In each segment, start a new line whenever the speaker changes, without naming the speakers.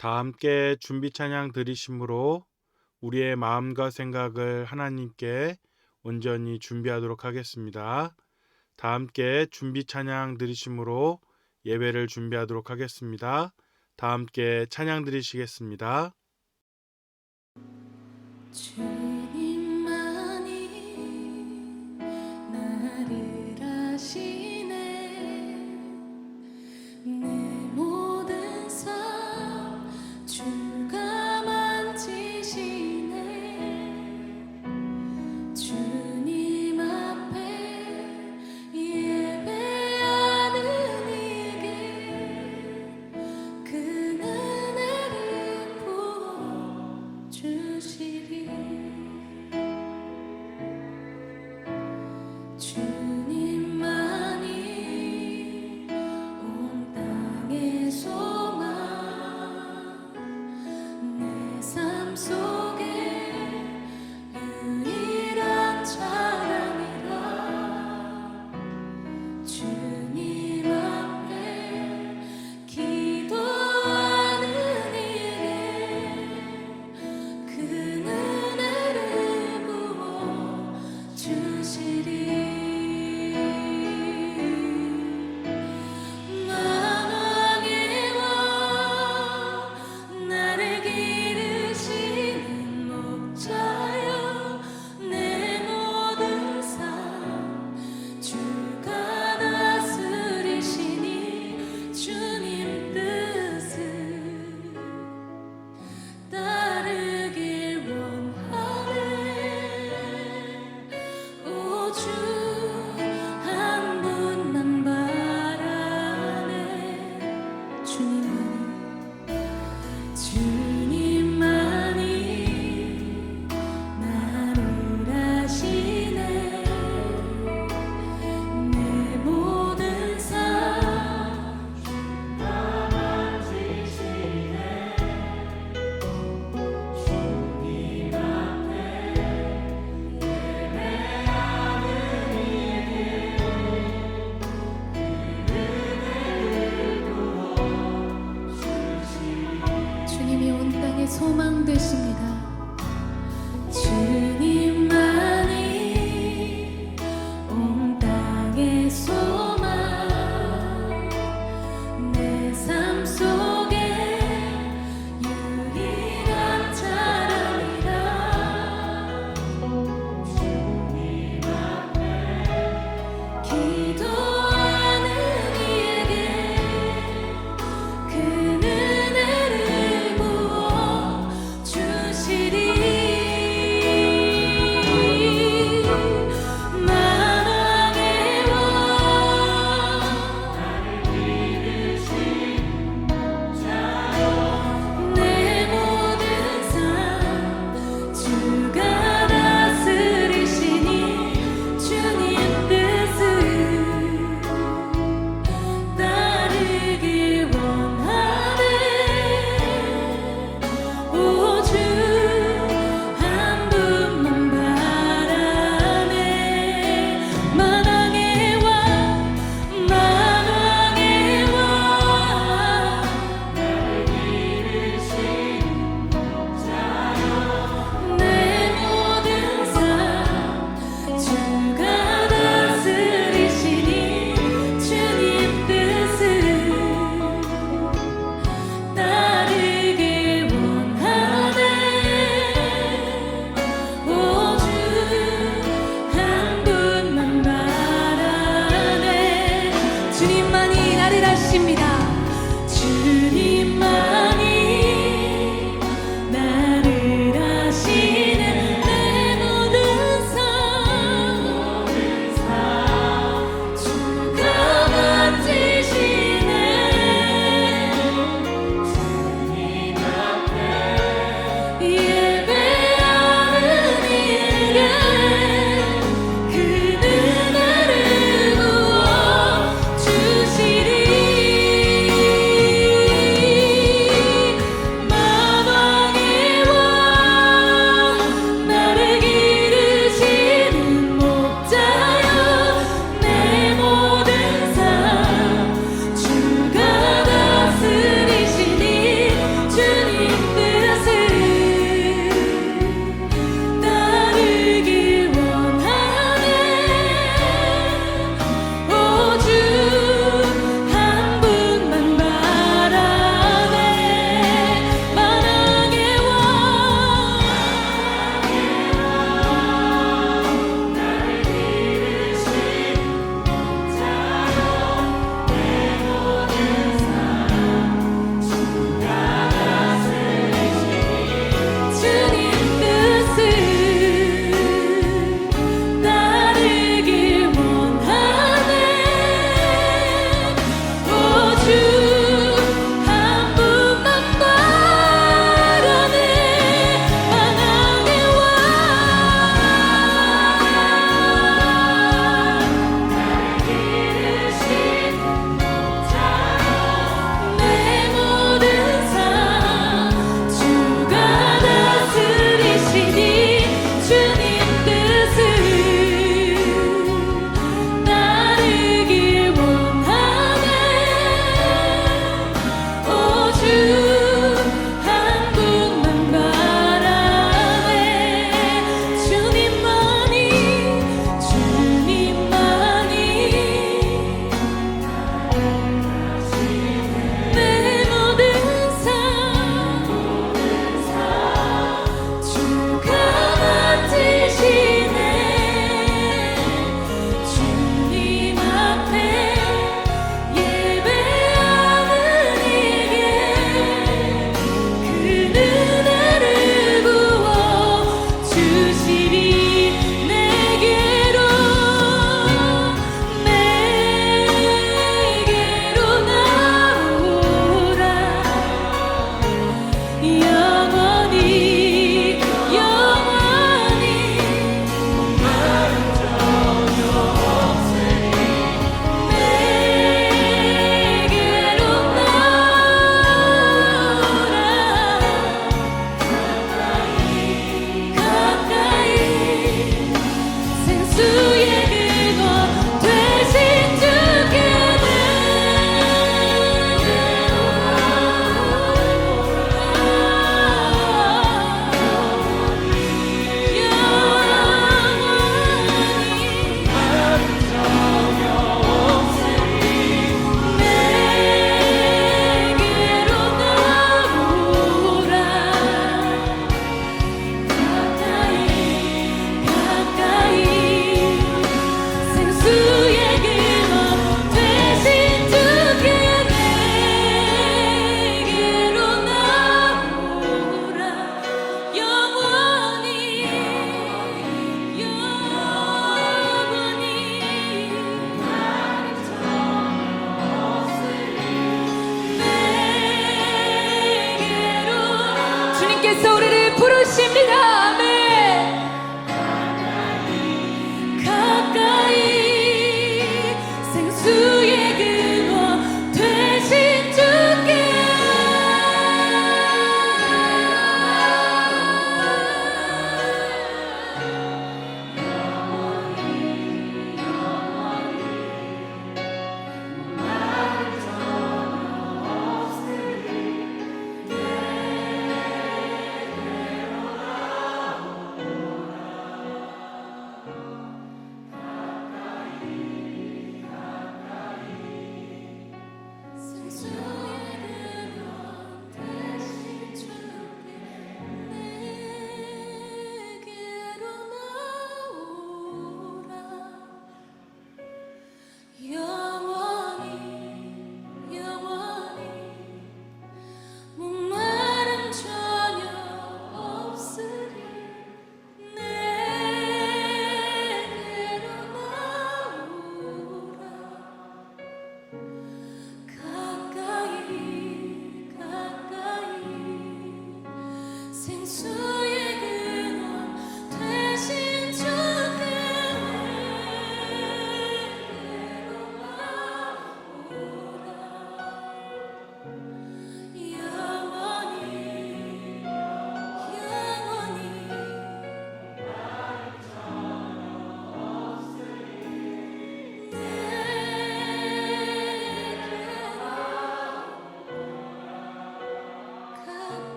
다 함께 준비 찬양 드리심으로 우리의 마음과 생각을 하나님께 온전히 준비하도록 하겠습니다. 다 함께 준비 찬양 드리심으로 예배를 준비하도록 하겠습니다. 다 함께 찬양 드리시겠습니다.
주님만이 나를 아시네. 내 모든 삶 주가 만지시네. 주님 앞에 예배하는 이게 그 은혜를 부어주시리. 주님만이 온 땅의 소망, 내 삶 속에 유일한 자랑이라. 주님 앞에 기도하는 일에 그 은혜를 부어주시리. 만왕의 왕 나를 기르시는 목자여, 내 모든 삶 주가 다스리시니. 주님 뜻을 따르길 원하네. 오 주 한 분만 바라네. 주님만이 나를 아시네. 내 모든 삶 주가 만지시네. 주님 앞에 예배하는 이에게 주님이 온 땅의 소망 되십니다. 주님만이 온 땅의 소망, 내 삶 속에 유일한 자랑이라. 주님 앞에 기도하는 이에게 그 은혜를 부어주시리.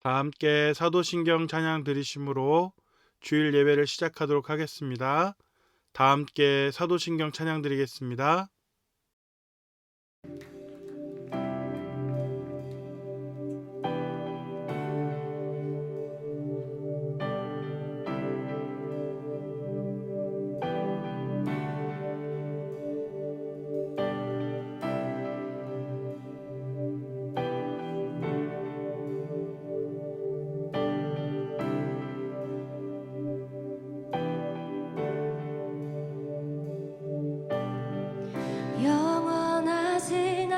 다 함께 사도신경 찬양 드리심으로 주일 예배를 시작하도록 하겠습니다. 다 함께 사도신경 찬양 드리겠습니다.
영원하신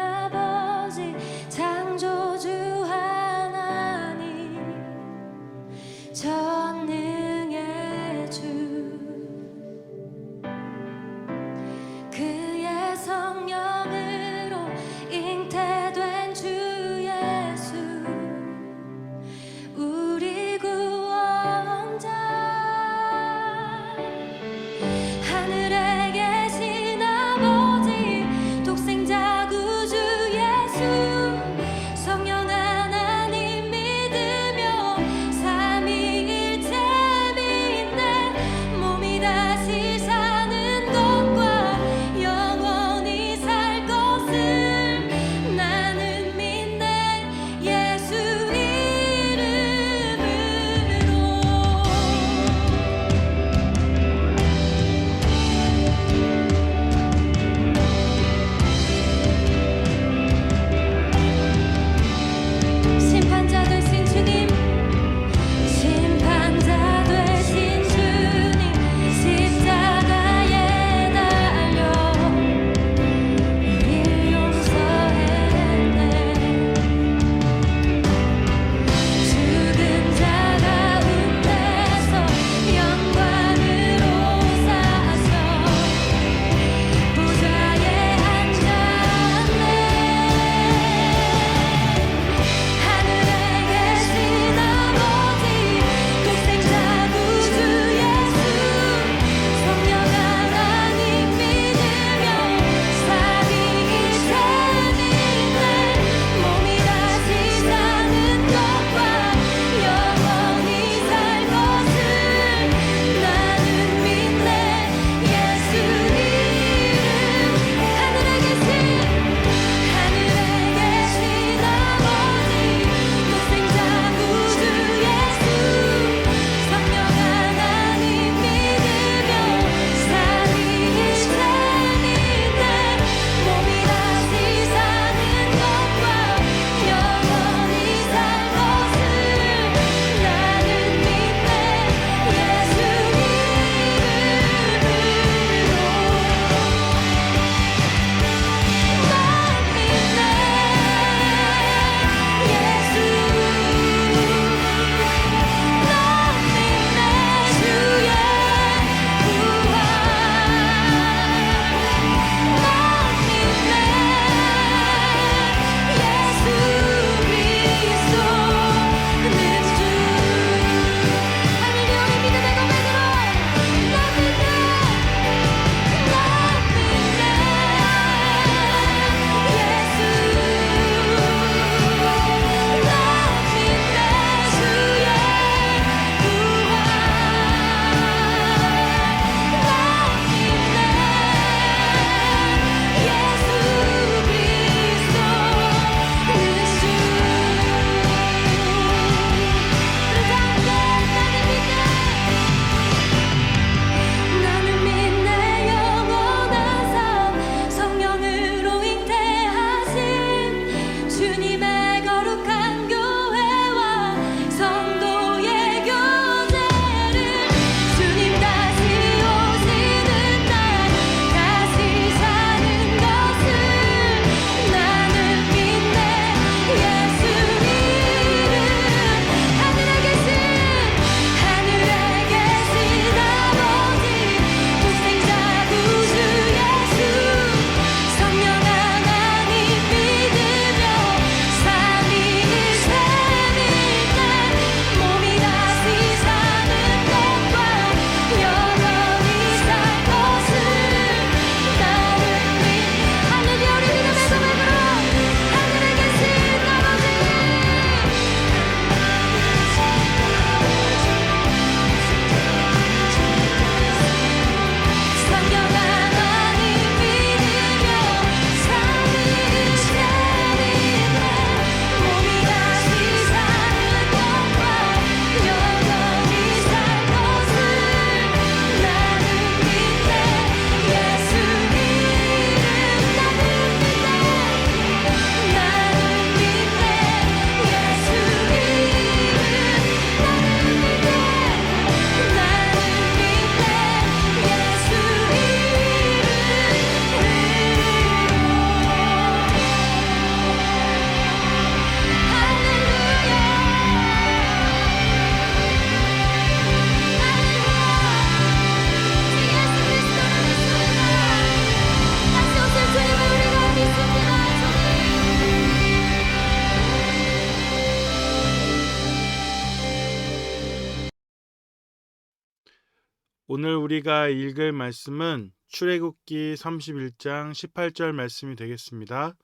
오늘 우리가 읽을 말씀은 출애굽기 31장 18절 말씀이 되겠습니다.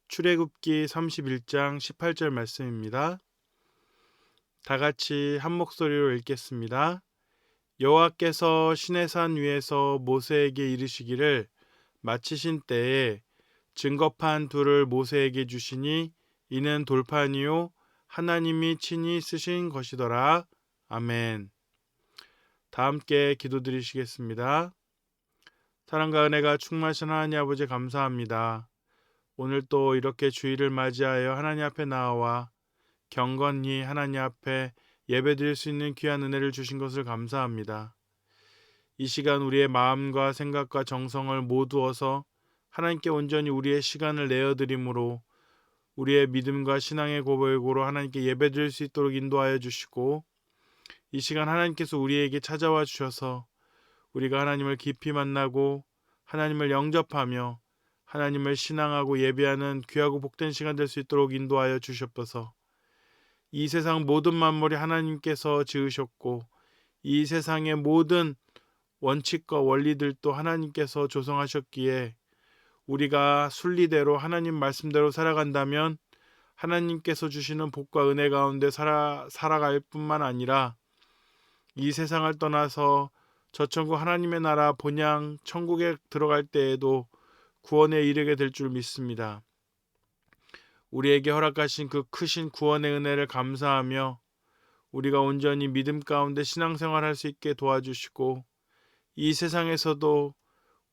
출애굽기 31장 18절 말씀입니다. 다 같이 한 목소리로 읽겠습니다. 여호와께서 시내산 위에서 모세에게 이르시기를 마치신 때에 증거판 둘을 모세에게 주시니 이는 돌판이요 하나님이 친히 쓰신 것이더라. 아멘. 다 함께 기도드리시겠습니다. 사랑과 은혜가 충만하신 하나님 아버지 감사합니다. 오늘 또 이렇게 주일을 맞이하여 하나님 앞에 나와 경건히 하나님 앞에 예배드릴 수 있는 귀한 은혜를 주신 것을 감사합니다. 이 시간 우리의 마음과 생각과 정성을 모두어서 하나님께 온전히 우리의 시간을 내어드림으로 우리의 믿음과 신앙의 고백으로 하나님께 예배드릴 수 있도록 인도하여 주시고 이 시간 하나님께서 우리에게 찾아와 주셔서 우리가 하나님을 깊이 만나고 하나님을 영접하며 하나님을 신앙하고 예배하는 귀하고 복된 시간 될 수 있도록 인도하여 주시옵소서. 이 세상 모든 만물이 하나님께서 지으셨고 이 세상의 모든 원칙과 원리들도 하나님께서 조성하셨기에 우리가 순리대로 하나님 말씀대로 살아간다면 하나님께서 주시는 복과 은혜 가운데 살아갈 뿐만 아니라 이 세상을 떠나서 저천국 하나님의 나라 본향 천국에 들어갈 때에도 구원에 이르게 될 줄 믿습니다. 우리에게 허락하신 그 크신 구원의 은혜를 감사하며 우리가 온전히 믿음 가운데 신앙생활할 수 있게 도와주시고 이 세상에서도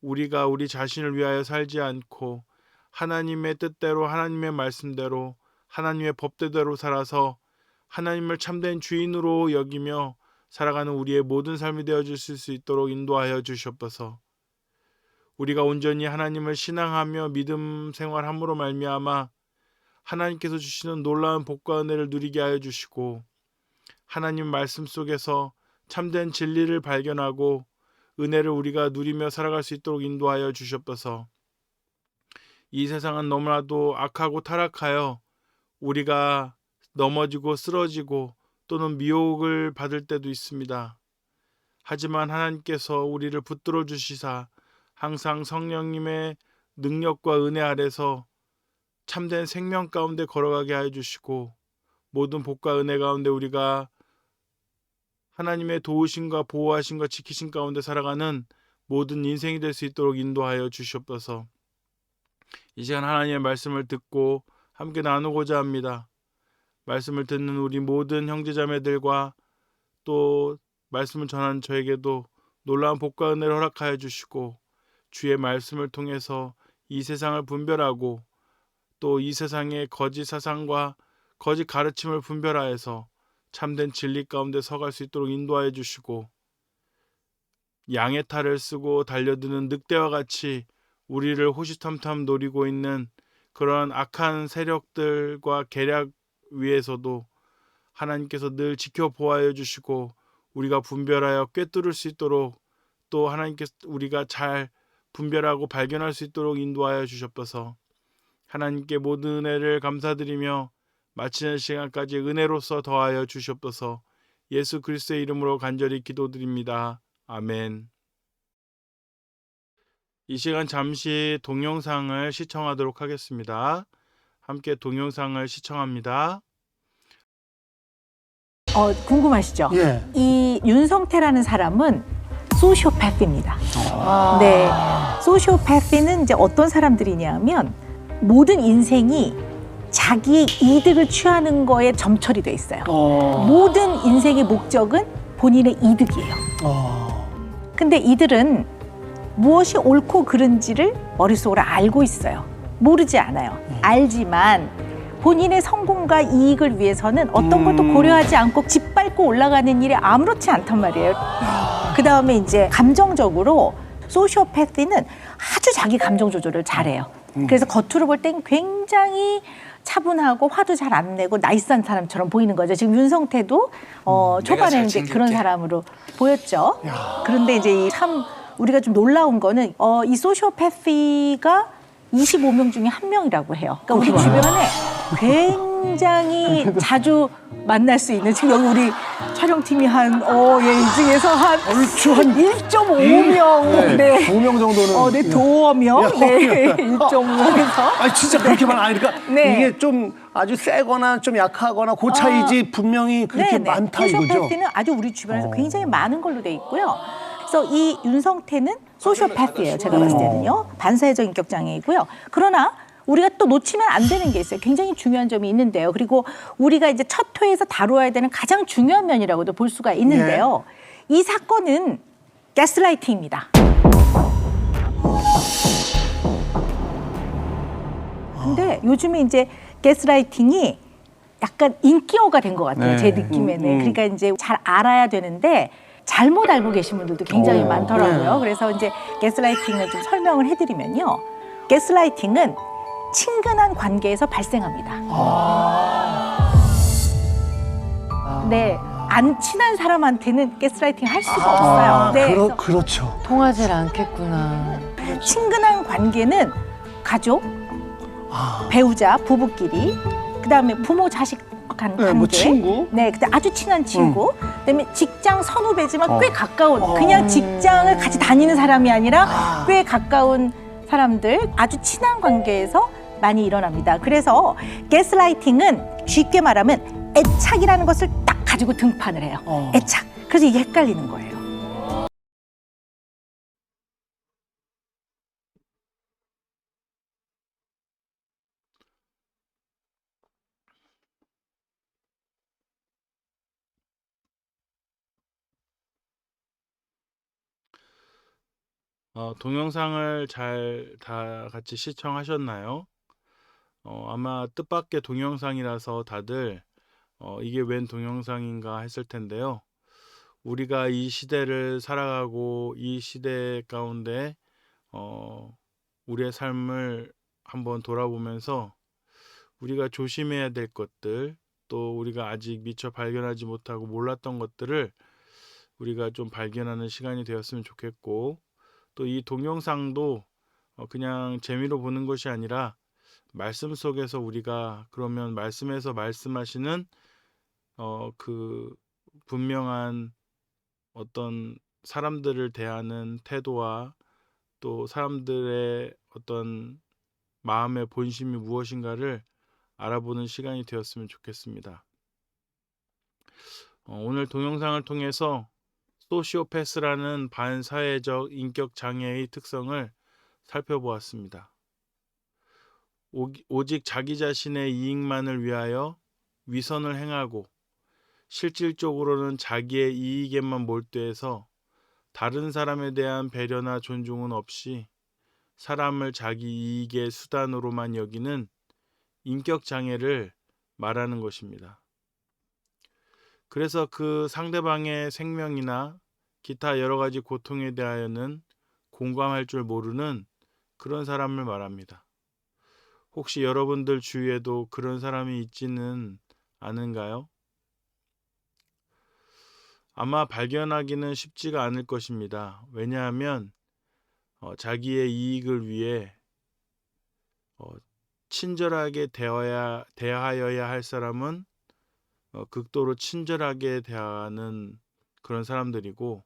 우리가 우리 자신을 위하여 살지 않고 하나님의 뜻대로 하나님의 말씀대로 하나님의 법대로 살아서 하나님을 참된 주인으로 여기며 살아가는 우리의 모든 삶이 되어줄 수 있도록 인도하여 주시옵소서. 우리가 온전히 하나님을 신앙하며 믿음 생활함으로 말미암아 하나님께서 주시는 놀라운 복과 은혜를 누리게 하여 주시고 하나님 말씀 속에서 참된 진리를 발견하고 은혜를 우리가 누리며 살아갈 수 있도록 인도하여 주시옵소서. 이 세상은 너무나도 악하고 타락하여 우리가 넘어지고 쓰러지고 또는 미혹을 받을 때도 있습니다. 하지만 하나님께서 우리를 붙들어 주시사 항상 성령님의 능력과 은혜 아래서 참된 생명 가운데 걸어가게 하여 주시고 모든 복과 은혜 가운데 우리가 하나님의 도우심과 보호하심과 지키심 가운데 살아가는 모든 인생이 될 수 있도록 인도하여 주시옵소서. 이 시간 하나님의 말씀을 듣고 함께 나누고자 합니다. 말씀을 듣는 우리 모든 형제자매들과 또 말씀을 전하는 저에게도 놀라운 복과 은혜를 허락하여 주시고 주의 말씀을 통해서 이 세상을 분별하고 또 이 세상의 거짓 사상과 거짓 가르침을 분별하여서 참된 진리 가운데 서갈 수 있도록 인도하여 주시고 양의 탈을 쓰고 달려드는 늑대와 같이 우리를 호시탐탐 노리고 있는 그러한 악한 세력들과 계략 위에서도 하나님께서 늘 지켜보아여 주시고 우리가 분별하여 꿰뚫을 수 있도록 또 하나님께서 우리가 잘 분별하고 발견할 수 있도록 인도하여 주셨어서 하나님께 모든 은혜를 감사드리며 마치는 시간까지 은혜로서 더하여 주시옵소서. 예수 그리스도의 이름으로 간절히 기도드립니다. 아멘. 이 시간 잠시 동영상을 시청하도록 하겠습니다. 함께 동영상을 시청합니다.
궁금하시죠?
예.
이 윤성태라는 사람은 소시오패스입니다. 네, 소시오패스는 이제 어떤 사람들이냐면 모든 인생이 자기의 이득을 취하는 거에 점철이 돼 있어요. 모든 인생의 목적은 본인의 이득이에요. 근데 이들은 무엇이 옳고 그른지를 머릿속으로 알고 있어요. 모르지 않아요. 알지만 본인의 성공과 이익을 위해서는 어떤 것도 고려하지 않고 짓밟고 올라가는 일이 아무렇지 않단 말이에요. 그 다음에 이제 감정적으로 소시오패스는 아주 자기 감정 조절을 잘해요. 그래서 겉으로 볼 땐 굉장히 차분하고 화도 잘 안 내고 나이스한 사람처럼 보이는 거죠. 지금 윤성태도 초반에는 이제 그런 사람으로 보였죠. 그런데 이제 참 우리가 좀 놀라운 거는 이 소시오패스가 25명 중에 1명이라고 해요. 그러니까 우리 주변에 굉장히 자주 만날 수 있는 지금 여기 우리 촬영팀이 이 중에서
얼추 한
1.5명
네. 5명 정도는.
네, 도어명 네, 1.5에서
아 진짜 그렇게 많아. 아니, 그러니까
네.
이게 좀 아주 세거나 좀 약하거나 그 차이지 분명히 그렇게 많다 이거죠.
소시오패스는 아주 우리 주변에서 굉장히 많은 걸로 돼 있고요. 그래서 이 윤성태는 소시오패스예요. 제가 봤을 때는요. 반사회적 인격 장애이고요. 그러나 우리가 또 놓치면 안 되는 게 있어요. 굉장히 중요한 점이 있는데요. 그리고 우리가 이제 첫 회에서 다루어야 되는 가장 중요한 면이라고도 볼 수가 있는데요. 이 사건은 가스라이팅입니다. 근데 요즘에 이제 가스라이팅이 약간 인기어가 된 것 같아요.
네.
제 느낌에는. 그러니까 이제 잘 알아야 되는데 잘못 알고 계신 분들도 굉장히 많더라고요. 그래서 이제 가스라이팅을 좀 설명을 해드리면요. 가스라이팅은 친근한 관계에서 발생합니다. 네, 안 친한 사람한테는 가스라이팅 할 수가 없어요. 네, 그래서
그렇죠.
통하질 않겠구나.
친근한 관계는 가족, 배우자, 부부끼리, 그다음에 부모 자식 관계,
뭐 친구.
네, 그때 아주 친한 친구, 그다음에 직장 선후배지만 꽤 가까운, 그냥 직장을 같이 다니는 사람이 아니라 꽤 가까운 사람들, 아주 친한 관계에서 많이 일어납니다. 그래서 가스라이팅은 쉽게 말하면 애착이라는 것을 딱 가지고 등판을 해요. 애착. 그래서 이게 헷갈리는 거예요.
동영상을 잘 다 같이 시청하셨나요? 아마 뜻밖의 동영상이라서 다들 이게 웬 동영상인가 했을 텐데요. 우리가 이 시대를 살아가고 이 시대 가운데 우리의 삶을 한번 돌아보면서 우리가 조심해야 될 것들, 또 우리가 아직 미처 발견하지 못하고 몰랐던 것들을 우리가 좀 발견하는 시간이 되었으면 좋겠고, 또 이 동영상도 그냥 재미로 보는 것이 아니라 말씀 속에서 우리가 그러면 말씀에서 말씀하시는 그 분명한 어떤 사람들을 대하는 태도와 또 사람들의 어떤 마음의 본심이 무엇인가를 알아보는 시간이 되었으면 좋겠습니다. 오늘 동영상을 통해서 소시오패스라는 반사회적 인격 장애의 특성을 살펴보았습니다. 오직 자기 자신의 이익만을 위하여 위선을 행하고 실질적으로는 자기의 이익에만 몰두해서 다른 사람에 대한 배려나 존중은 없이 사람을 자기 이익의 수단으로만 여기는 인격 장애를 말하는 것입니다. 그래서 그 상대방의 생명이나 기타 여러 가지 고통에 대하여는 공감할 줄 모르는 그런 사람을 말합니다. 혹시 여러분들 주위에도 그런 사람이 있지는 않은가요? 아마 발견하기는 쉽지가 않을 것입니다. 왜냐하면 자기의 이익을 위해 친절하게 대하여야 할 사람은 극도로 친절하게 대하는 그런 사람들이고,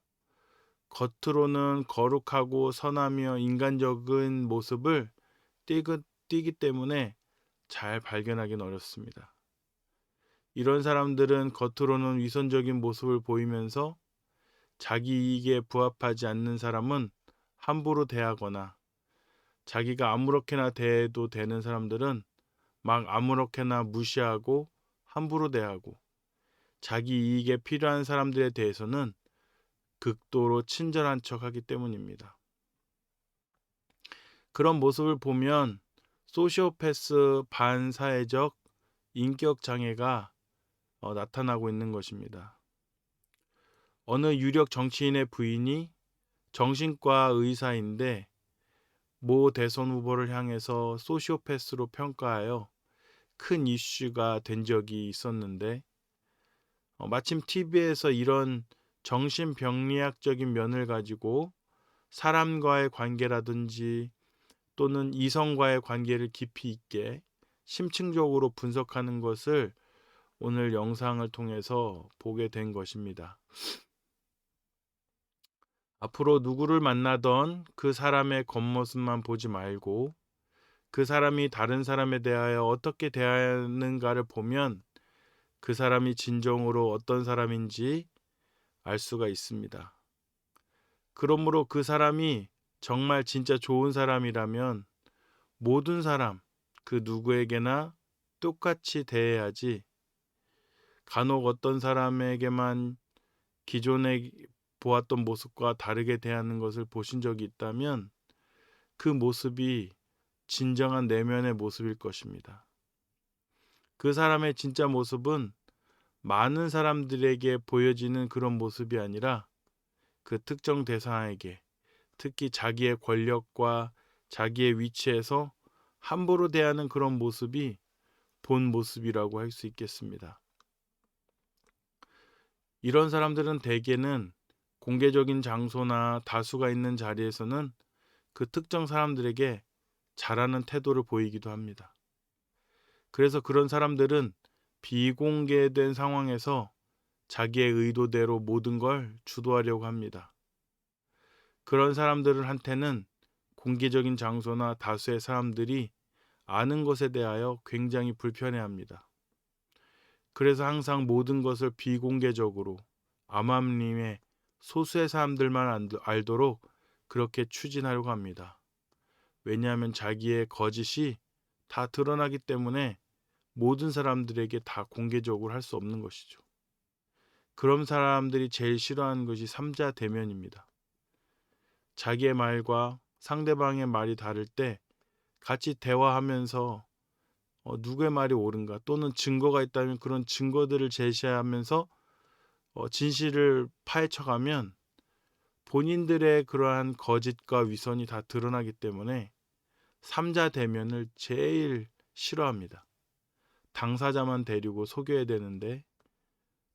겉으로는 거룩하고 선하며 인간적인 모습을 띠기 때문에 잘 발견하기는 어렵습니다. 이런 사람들은 겉으로는 위선적인 모습을 보이면서 자기 이익에 부합하지 않는 사람은 함부로 대하거나, 자기가 아무렇게나 대해도 되는 사람들은 막 아무렇게나 무시하고 함부로 대하고, 자기 이익에 필요한 사람들에 대해서는 극도로 친절한 척하기 때문입니다. 그런 모습을 보면 소시오패스 반사회적 인격 장애가 나타나고 있는 것입니다. 어느 유력 정치인의 부인이 정신과 의사인데 모 대선 후보를 향해서 소시오패스로 평가하여 큰 이슈가 된 적이 있었는데, 마침 TV에서 이런 정신병리학적인 면을 가지고 사람과의 관계라든지 또는 이성과의 관계를 깊이 있게 심층적으로 분석하는 것을 오늘 영상을 통해서 보게 된 것입니다. 앞으로 누구를 만나던 그 사람의 겉모습만 보지 말고 그 사람이 다른 사람에 대하여 어떻게 대하는가를 보면 그 사람이 진정으로 어떤 사람인지 알 수가 있습니다. 그러므로 그 사람이 정말 진짜 좋은 사람이라면 모든 사람, 그 누구에게나 똑같이 대해야지 간혹 어떤 사람에게만 기존에 보았던 모습과 다르게 대하는 것을 보신 적이 있다면 그 모습이 진정한 내면의 모습일 것입니다. 그 사람의 진짜 모습은 많은 사람들에게 보여지는 그런 모습이 아니라 그 특정 대상에게, 특히 자기의 권력과 자기의 위치에서 함부로 대하는 그런 모습이 본 모습이라고 할 수 있겠습니다. 이런 사람들은 대개는 공개적인 장소나 다수가 있는 자리에서는 그 특정 사람들에게 잘하는 태도를 보이기도 합니다. 그래서 그런 사람들은 비공개된 상황에서 자기의 의도대로 모든 걸 주도하려고 합니다. 그런 사람들한테는 공개적인 장소나 다수의 사람들이 아는 것에 대하여 굉장히 불편해합니다. 그래서 항상 모든 것을 비공개적으로 암암림에 소수의 사람들만 알도록 그렇게 추진하려고 합니다. 왜냐하면 자기의 거짓이 다 드러나기 때문에 모든 사람들에게 다 공개적으로 할 수 없는 것이죠. 그런 사람들이 제일 싫어하는 것이 삼자 대면입니다. 자기의 말과 상대방의 말이 다를 때 같이 대화하면서 누구의 말이 옳은가 또는 증거가 있다면 그런 증거들을 제시하면서 진실을 파헤쳐가면 본인들의 그러한 거짓과 위선이 다 드러나기 때문에 삼자 대면을 제일 싫어합니다. 당사자만 데리고 속여야 되는데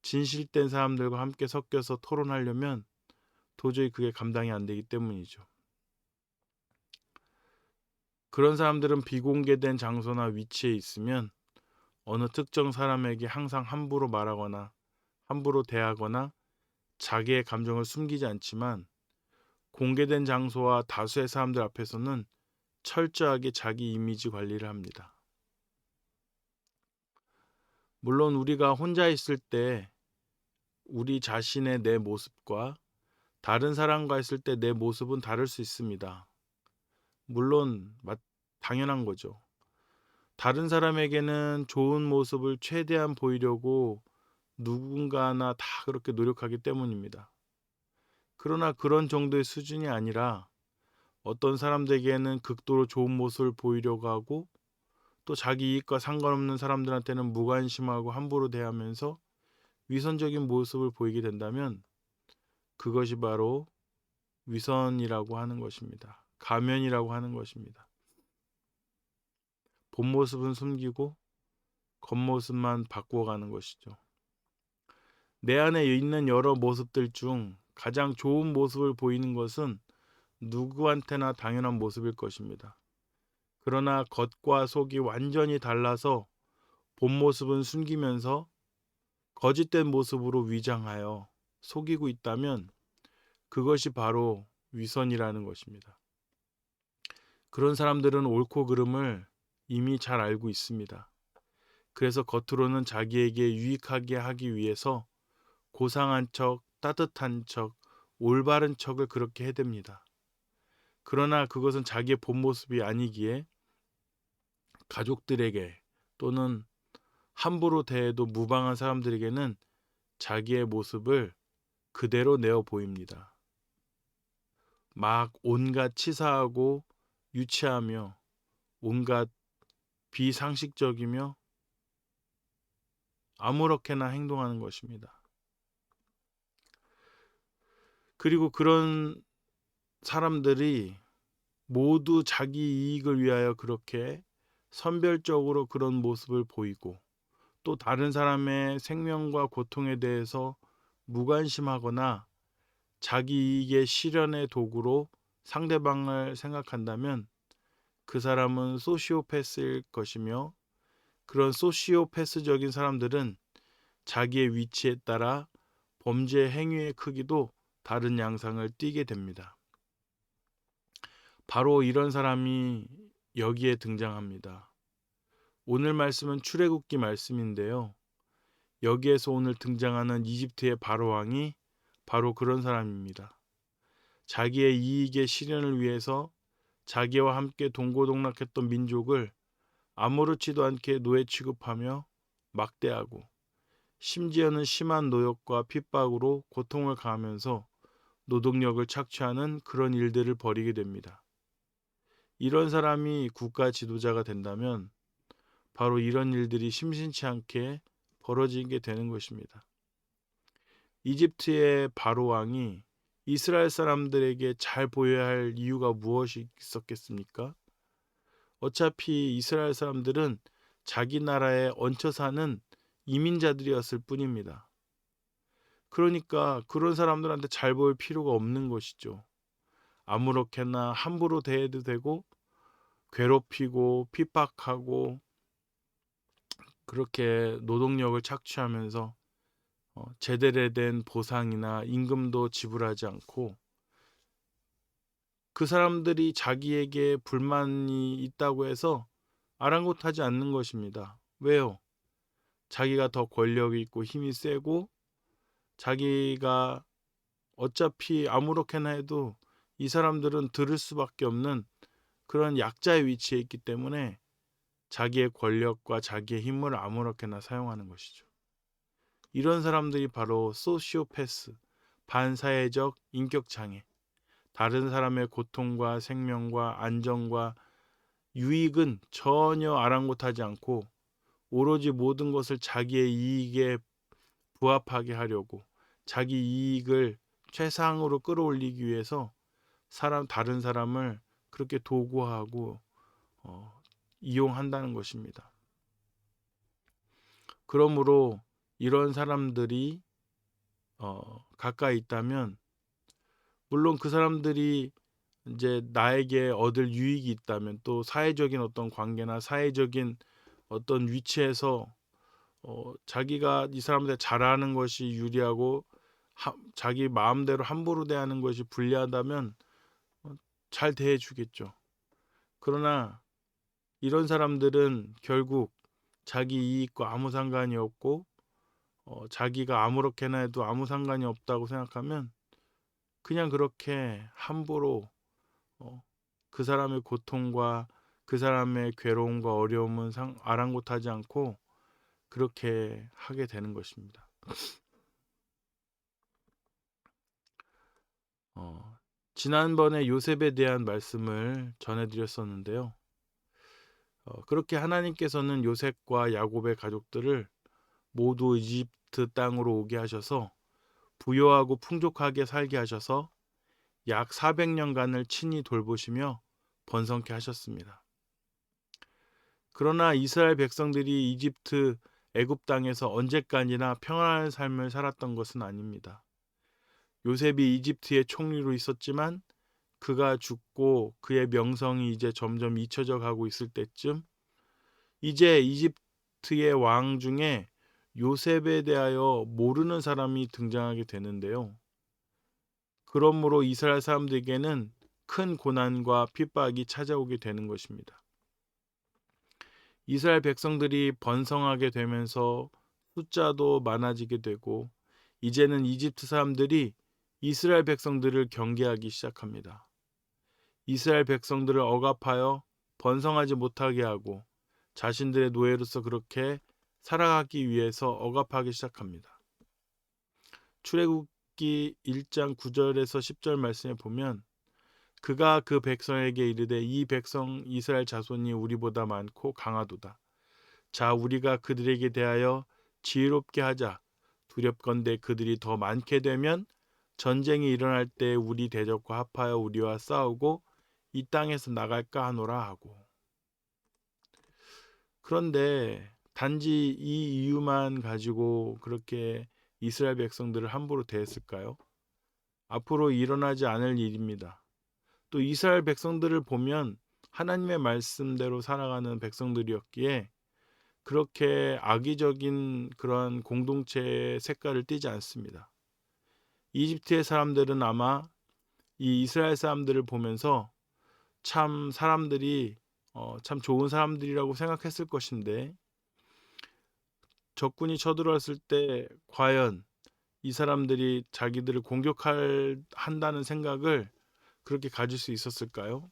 진실된 사람들과 함께 섞여서 토론하려면 도저히 그게 감당이 안 되기 때문이죠. 그런 사람들은 비공개된 장소나 위치에 있으면 어느 특정 사람에게 항상 함부로 말하거나 함부로 대하거나 자기의 감정을 숨기지 않지만 공개된 장소와 다수의 사람들 앞에서는 철저하게 자기 이미지 관리를 합니다. 물론 우리가 혼자 있을 때 우리 자신의 내 모습과 다른 사람과 있을 때 내 모습은 다를 수 있습니다. 물론 당연한 거죠. 다른 사람에게는 좋은 모습을 최대한 보이려고 누군가나 다 그렇게 노력하기 때문입니다. 그러나 그런 정도의 수준이 아니라 어떤 사람들에게는 극도로 좋은 모습을 보이려고 하고 또 자기 이익과 상관없는 사람들한테는 무관심하고 함부로 대하면서 위선적인 모습을 보이게 된다면 그것이 바로 위선이라고 하는 것입니다. 가면이라고 하는 것입니다. 본 모습은 숨기고 겉모습만 바꾸어가는 것이죠. 내 안에 있는 여러 모습들 중 가장 좋은 모습을 보이는 것은 누구한테나 당연한 모습일 것입니다. 그러나 겉과 속이 완전히 달라서 본 모습은 숨기면서 거짓된 모습으로 위장하여 속이고 있다면 그것이 바로 위선이라는 것입니다. 그런 사람들은 옳고 그름을 이미 잘 알고 있습니다. 그래서 겉으로는 자기에게 유익하게 하기 위해서 고상한 척, 따뜻한 척, 올바른 척을 그렇게 해댑니다. 그러나 그것은 자기의 본 모습이 아니기에 가족들에게 또는 함부로 대해도 무방한 사람들에게는 자기의 모습을 그대로 내어 보입니다. 막 온갖 치사하고 유치하며 온갖 비상식적이며 아무렇게나 행동하는 것입니다. 그리고 그런 사람들이 모두 자기 이익을 위하여 그렇게 선별적으로 그런 모습을 보이고 또 다른 사람의 생명과 고통에 대해서 무관심하거나 자기 이익의 실현의 도구로 상대방을 생각한다면 그 사람은 소시오패스일 것이며 그런 소시오패스적인 사람들은 자기의 위치에 따라 범죄 행위의 크기도 다른 양상을 띠게 됩니다. 바로 이런 사람이 여기에 등장합니다. 오늘 말씀은 출애굽기 말씀인데요. 여기에서 오늘 등장하는 이집트의 바로 왕이 바로 그런 사람입니다. 자기의 이익의 실현을 위해서 자기와 함께 동고동락했던 민족을 아무렇지도 않게 노예 취급하며 막대하고 심지어는 심한 노역과 핍박으로 고통을 가하면서 노동력을 착취하는 그런 일들을 벌이게 됩니다. 이런 사람이 국가 지도자가 된다면 바로 이런 일들이 심심치 않게 벌어지게 되는 것입니다. 이집트의 바로 왕이 이스라엘 사람들에게 잘 보여야 할 이유가 무엇이 있었겠습니까? 어차피 이스라엘 사람들은 자기 나라에 얹혀 사는 이민자들이었을 뿐입니다. 그러니까 그런 사람들한테 잘 보일 필요가 없는 것이죠. 아무렇게나 함부로 대해도 되고 괴롭히고 핍박하고 그렇게 노동력을 착취하면서 제대로 된 보상이나 임금도 지불하지 않고 그 사람들이 자기에게 불만이 있다고 해서 아랑곳하지 않는 것입니다. 왜요? 자기가 더 권력이 있고 힘이 세고 자기가 어차피 아무렇게나 해도 이 사람들은 들을 수밖에 없는 그런 약자의 위치에 있기 때문에 자기의 권력과 자기의 힘을 아무렇게나 사용하는 것이죠. 이런 사람들이 바로 소시오패스, 반사회적 인격장애, 다른 사람의 고통과 생명과 안정과 유익은 전혀 아랑곳하지 않고 오로지 모든 것을 자기의 이익에 부합하게 하려고 자기 이익을 최상으로 끌어올리기 위해서 다른 사람을 그렇게 도구화하고 이용한다는 것입니다. 그러므로 이런 사람들이 가까이 있다면 물론 그 사람들이 이제 나에게 얻을 유익이 있다면 또 사회적인 어떤 관계나 사회적인 어떤 위치에서 자기가 이 사람들 잘하는 것이 유리하고 자기 마음대로 함부로 대하는 것이 불리하다면 잘 대해주겠죠. 그러나 이런 사람들은 결국 자기 이익과 아무 상관이 없고 자기가 아무렇게나 해도 아무 상관이 없다고 생각하면 그냥 그렇게 함부로 그 사람의 고통과 그 사람의 괴로움과 어려움은 아랑곳하지 않고 그렇게 하게 되는 것입니다. 지난번에 요셉에 대한 말씀을 전해드렸었는데요. 그렇게 하나님께서는 요셉과 야곱의 가족들을 모두 이집트 땅으로 오게 하셔서 부요하고 풍족하게 살게 하셔서 약 400년간을 친히 돌보시며 번성케 하셨습니다. 그러나 이스라엘 백성들이 이집트 애굽 땅에서 언제까지나 평안한 삶을 살았던 것은 아닙니다. 요셉이 이집트의 총리로 있었지만 그가 죽고 그의 명성이 이제 점점 잊혀져 가고 있을 때쯤 이제 이집트의 왕 중에 요셉에 대하여 모르는 사람이 등장하게 되는데요. 그러므로 이스라엘 사람들에게는 큰 고난과 핍박이 찾아오게 되는 것입니다. 이스라엘 백성들이 번성하게 되면서 숫자도 많아지게 되고 이제는 이집트 사람들이 이스라엘 백성들을 경계하기 시작합니다. 이스라엘 백성들을 억압하여 번성하지 못하게 하고 자신들의 노예로서 그렇게 살아가기 위해서 억압하기 시작합니다. 출애굽기 1장 9절에서 10절 말씀에 보면 그가 그 백성에게 이르되 이 백성 이스라엘 자손이 우리보다 많고 강하도다. 자 우리가 그들에게 대하여 지혜롭게 하자. 두렵건대 그들이 더 많게 되면 전쟁이 일어날 때 우리 대적과 합하여 우리와 싸우고 이 땅에서 나갈까 하노라 하고. 그런데 단지 이 이유만 가지고 그렇게 이스라엘 백성들을 함부로 대했을까요? 앞으로 일어나지 않을 일입니다. 또 이스라엘 백성들을 보면 하나님의 말씀대로 살아가는 백성들이었기에 그렇게 악의적인 그런 공동체의 색깔을 띠지 않습니다. 이집트의 사람들은 아마 이 이스라엘 사람들을 보면서 참 사람들이 참 좋은 사람들이라고 생각했을 것인데, 적군이 쳐들어왔을 때 과연 이 사람들이 자기들을 한다는 생각을 그렇게 가질 수 있었을까요?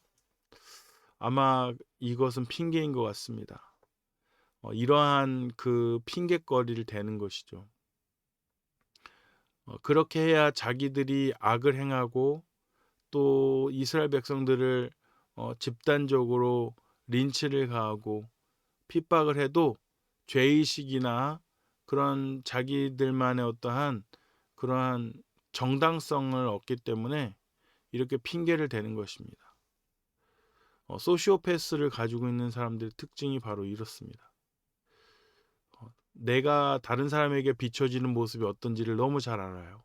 아마 이것은 핑계인 것 같습니다. 이러한 그 핑계거리를 대는 것이죠. 그렇게 해야 자기들이 악을 행하고 또 이스라엘 백성들을 집단적으로 린치를 가하고 핍박을 해도 죄의식이나 그런 자기들만의 어떠한 그러한 정당성을 얻기 때문에 이렇게 핑계를 대는 것입니다. 소시오패스를 가지고 있는 사람들의 특징이 바로 이렇습니다. 내가 다른 사람에게 비춰지는 모습이 어떤지를 너무 잘 알아요.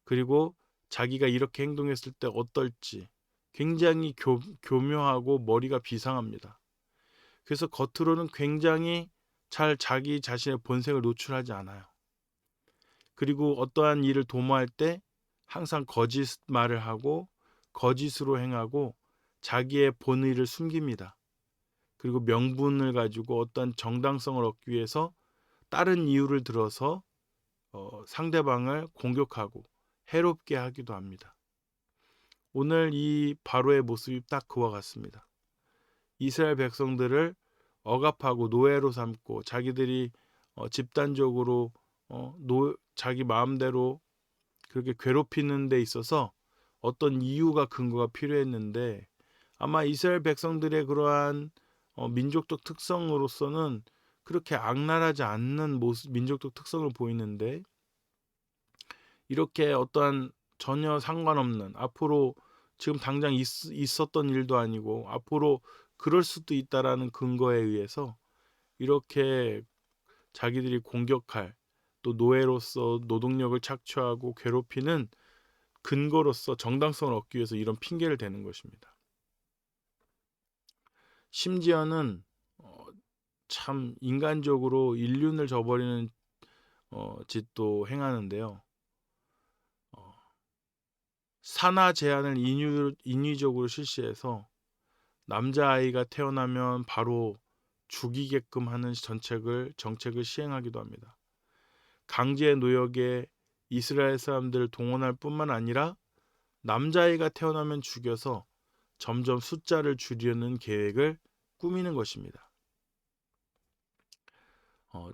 그리고 자기가 이렇게 행동했을 때 어떨지 굉장히 교묘하고 머리가 비상합니다. 그래서 겉으로는 굉장히 잘 자기 자신의 본색을 노출하지 않아요. 그리고 어떠한 일을 도모할 때 항상 거짓말을 하고 거짓으로 행하고 자기의 본의를 숨깁니다. 그리고 명분을 가지고 어떠한 정당성을 얻기 위해서 다른 이유를 들어서 상대방을 공격하고 해롭게 하기도 합니다. 오늘 이 바로의 모습이 딱 그와 같습니다. 이스라엘 백성들을 억압하고 노예로 삼고 자기들이 집단적으로 자기 마음대로 그렇게 괴롭히는 데 있어서 어떤 이유가 근거가 필요했는데, 아마 이스라엘 백성들의 그러한 민족적 특성으로서는 그렇게 악랄하지 않는 민족적 특성을 보이는데, 이렇게 어떠한 전혀 상관없는, 앞으로 지금 당장 있었던 일도 아니고 앞으로 그럴 수도 있다라는 근거에 의해서 이렇게 자기들이 공격할, 또 노예로서 노동력을 착취하고 괴롭히는 근거로서 정당성을 얻기 위해서 이런 핑계를 대는 것입니다. 심지어는 참 인간적으로 인륜을 저버리는 짓도 행하는데요. 산하 제한을 인위적으로 실시해서 남자아이가 태어나면 바로 죽이게끔 하는 정책을 시행하기도 합니다. 강제 노역에 이스라엘 사람들을 동원할 뿐만 아니라 남자아이가 태어나면 죽여서 점점 숫자를 줄이려는 계획을 꾸미는 것입니다.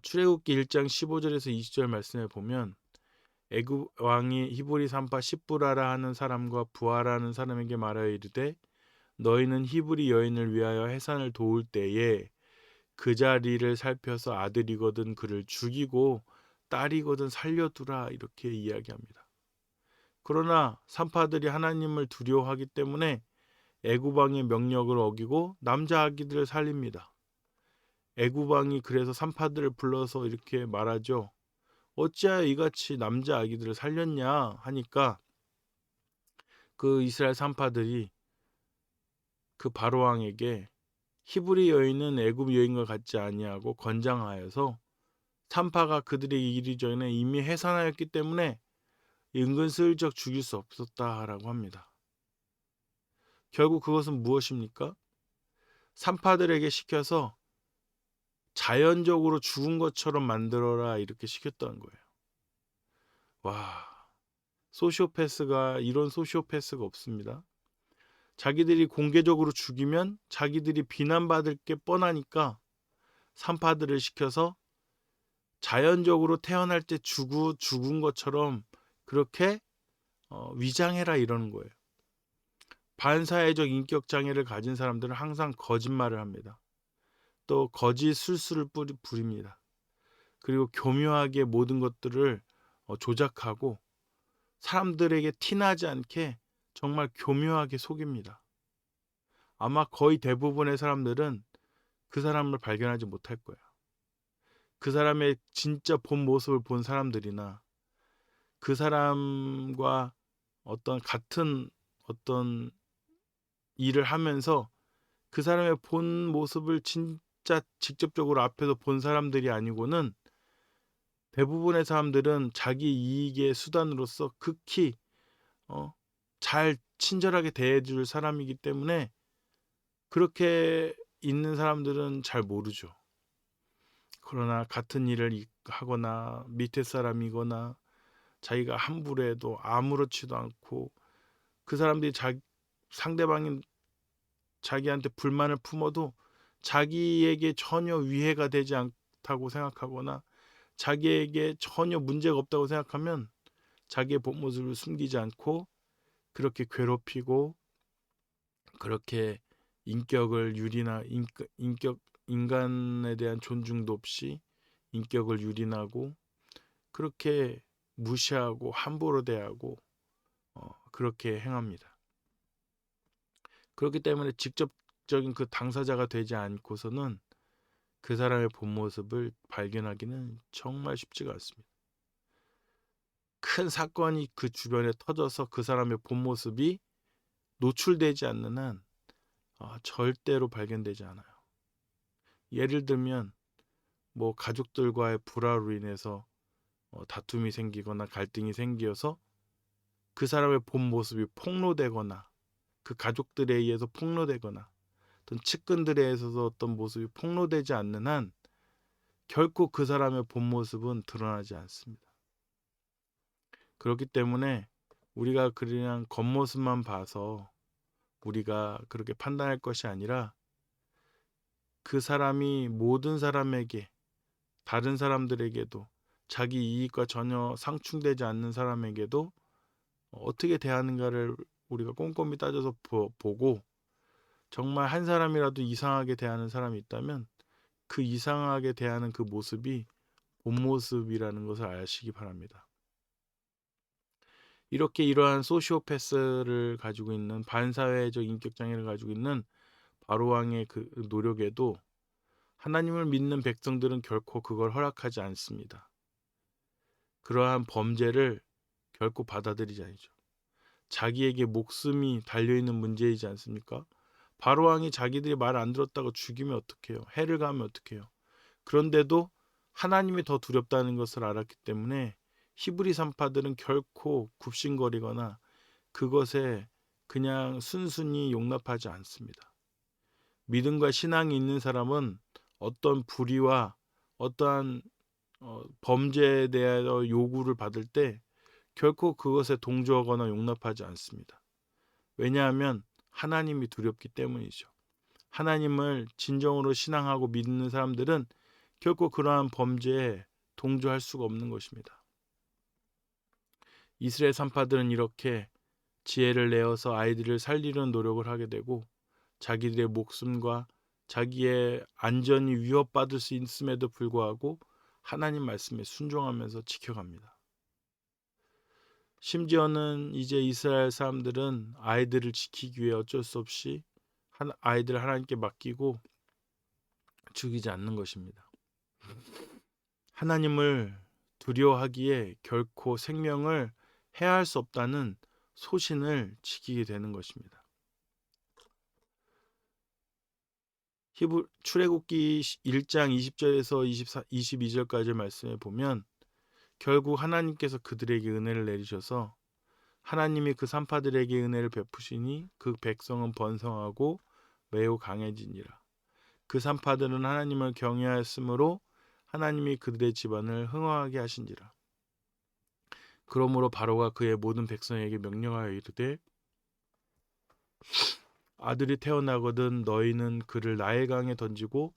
출애굽기 1장 15절에서 20절 말씀에 보면, 애굽 왕이 히브리 산파 십부라라 하는 사람과 부하라는 사람에게 말하여 이르되, 너희는 히브리 여인을 위하여 해산을 도울 때에 그 자리를 살펴서 아들이거든 그를 죽이고 딸이거든 살려두라, 이렇게 이야기합니다. 그러나 산파들이 하나님을 두려워하기 때문에 애굽 왕의 명령을 어기고 남자 아기들을 살립니다. 애굽 왕이 그래서 산파들을 불러서 이렇게 말하죠. 어찌하여 이같이 남자 아기들을 살렸냐 하니까, 그 이스라엘 산파들이 그 바로 왕에게 히브리 여인은 애굽 여인과 같지 아니하고 건장하여서 산파가 그들에게 이르기 전에 이미 해산하였기 때문에 은근슬쩍 죽일 수 없었다라고 합니다. 결국 그것은 무엇입니까? 산파들에게 시켜서 자연적으로 죽은 것처럼 만들어라, 이렇게 시켰다는 거예요. 와, 이런 소시오패스가 없습니다. 자기들이 공개적으로 죽이면 자기들이 비난받을 게 뻔하니까 산파들을 시켜서 자연적으로 태어날 때 죽은 것처럼 그렇게 위장해라, 이러는 거예요. 반사회적 인격 장애를 가진 사람들은 항상 거짓말을 합니다. 또 거짓 술수를 부립니다. 그리고 교묘하게 모든 것들을 조작하고 사람들에게 티나지 않게 정말 교묘하게 속입니다. 아마 거의 대부분의 사람들은 그 사람을 발견하지 못할 거예요. 그 사람의 진짜 본 모습을 본 사람들이나 그 사람과 같은 일을 하면서 그 사람의 본 모습을 진짜 진짜 직접적으로 앞에서 본 사람들이 아니고는 대부분의 사람들은 자기 이익의 수단으로서 극히 잘 친절하게 대해줄 사람이기 때문에 그렇게 있는 사람들은 잘 모르죠. 그러나 같은 일을 하거나 밑에 사람이거나 자기가 함부로 해도 아무렇지도 않고 그 사람들이 상대방이 자기한테 불만을 품어도 자기에게 전혀 위해가 되지 않다고 생각하거나 자기에게 전혀 문제가 없다고 생각하면 자기의 본 모습을 숨기지 않고 그렇게 괴롭히고 그렇게 인격을 유린하 인격 인간에 대한 존중도 없이 인격을 유린하고 그렇게 무시하고 함부로 대하고 그렇게 행합니다. 그렇기 때문에 직접적인 그 당사자가 되지 않고서는 그 사람의 본 모습을 발견하기는 정말 쉽지가 않습니다. 큰 사건이 그 주변에 터져서 그 사람의 본 모습이 노출되지 않는 한 절대로 발견되지 않아요. 예를 들면 뭐 가족들과의 불화로 인해서 다툼이 생기거나 갈등이 생겨서 그 사람의 본 모습이 폭로되거나 그 가족들에 의해서 폭로되거나 어떤 측근들에 의해서 어떤 모습이 폭로되지 않는 한 결코 그 사람의 본 모습은 드러나지 않습니다. 그렇기 때문에 우리가 그냥 겉모습만 봐서 우리가 그렇게 판단할 것이 아니라 그 사람이 모든 사람에게 다른 사람들에게도 자기 이익과 전혀 상충되지 않는 사람에게도 어떻게 대하는가를 우리가 꼼꼼히 따져서 보고 정말 한 사람이라도 이상하게 대하는 사람이 있다면 그 이상하게 대하는 그 모습이 본 모습이라는 것을 아시기 바랍니다. 이렇게 이러한 소시오패스를 가지고 있는 반사회적 인격장애를 가지고 있는 바로왕의 그 노력에도 하나님을 믿는 백성들은 결코 그걸 허락하지 않습니다. 그러한 범죄를 결코 받아들이지 않죠. 자기에게 목숨이 달려있는 문제이지 않습니까? 바로왕이 자기들이 말 안 들었다고 죽이면 어떡해요? 해를 가면 어떡해요? 그런데도 하나님이 더 두렵다는 것을 알았기 때문에 히브리 산파들은 결코 굽신거리거나 그것에 그냥 순순히 용납하지 않습니다. 믿음과 신앙이 있는 사람은 어떤 불의와 어떠한 범죄에 대하여 요구를 받을 때 결코 그것에 동조하거나 용납하지 않습니다. 왜냐하면 하나님이 두렵기 때문이죠. 하나님을 진정으로 신앙하고 믿는 사람들은 결코 그러한 범죄에 동조할 수가 없는 것입니다. 이스라엘 산파들은 이렇게 지혜를 내어서 아이들을 살리려는 노력을 하게 되고 자기들의 목숨과 자기의 안전이 위협받을 수 있음에도 불구하고 하나님 말씀에 순종하면서 지켜갑니다. 심지어는 이제 이스라엘 사람들은 아이들을 지키기 위해 어쩔 수 없이 아이들을 하나님께 맡기고 죽이지 않는 것입니다. 하나님을 두려워하기에 결코 생명을 해할 수 없다는 소신을 지키게 되는 것입니다. 출애굽기 1장 20절에서 22절까지 말씀해 보면 결국 하나님께서 그들에게 은혜를 내리셔서 하나님이 그 산파들에게 은혜를 베푸시니 그 백성은 번성하고 매우 강해지니라. 그 산파들은 하나님을 경외하였으므로 하나님이 그들의 집안을 흥왕하게 하신지라. 그러므로 바로가 그의 모든 백성에게 명령하여 이르되 아들이 태어나거든 너희는 그를 나일강에 던지고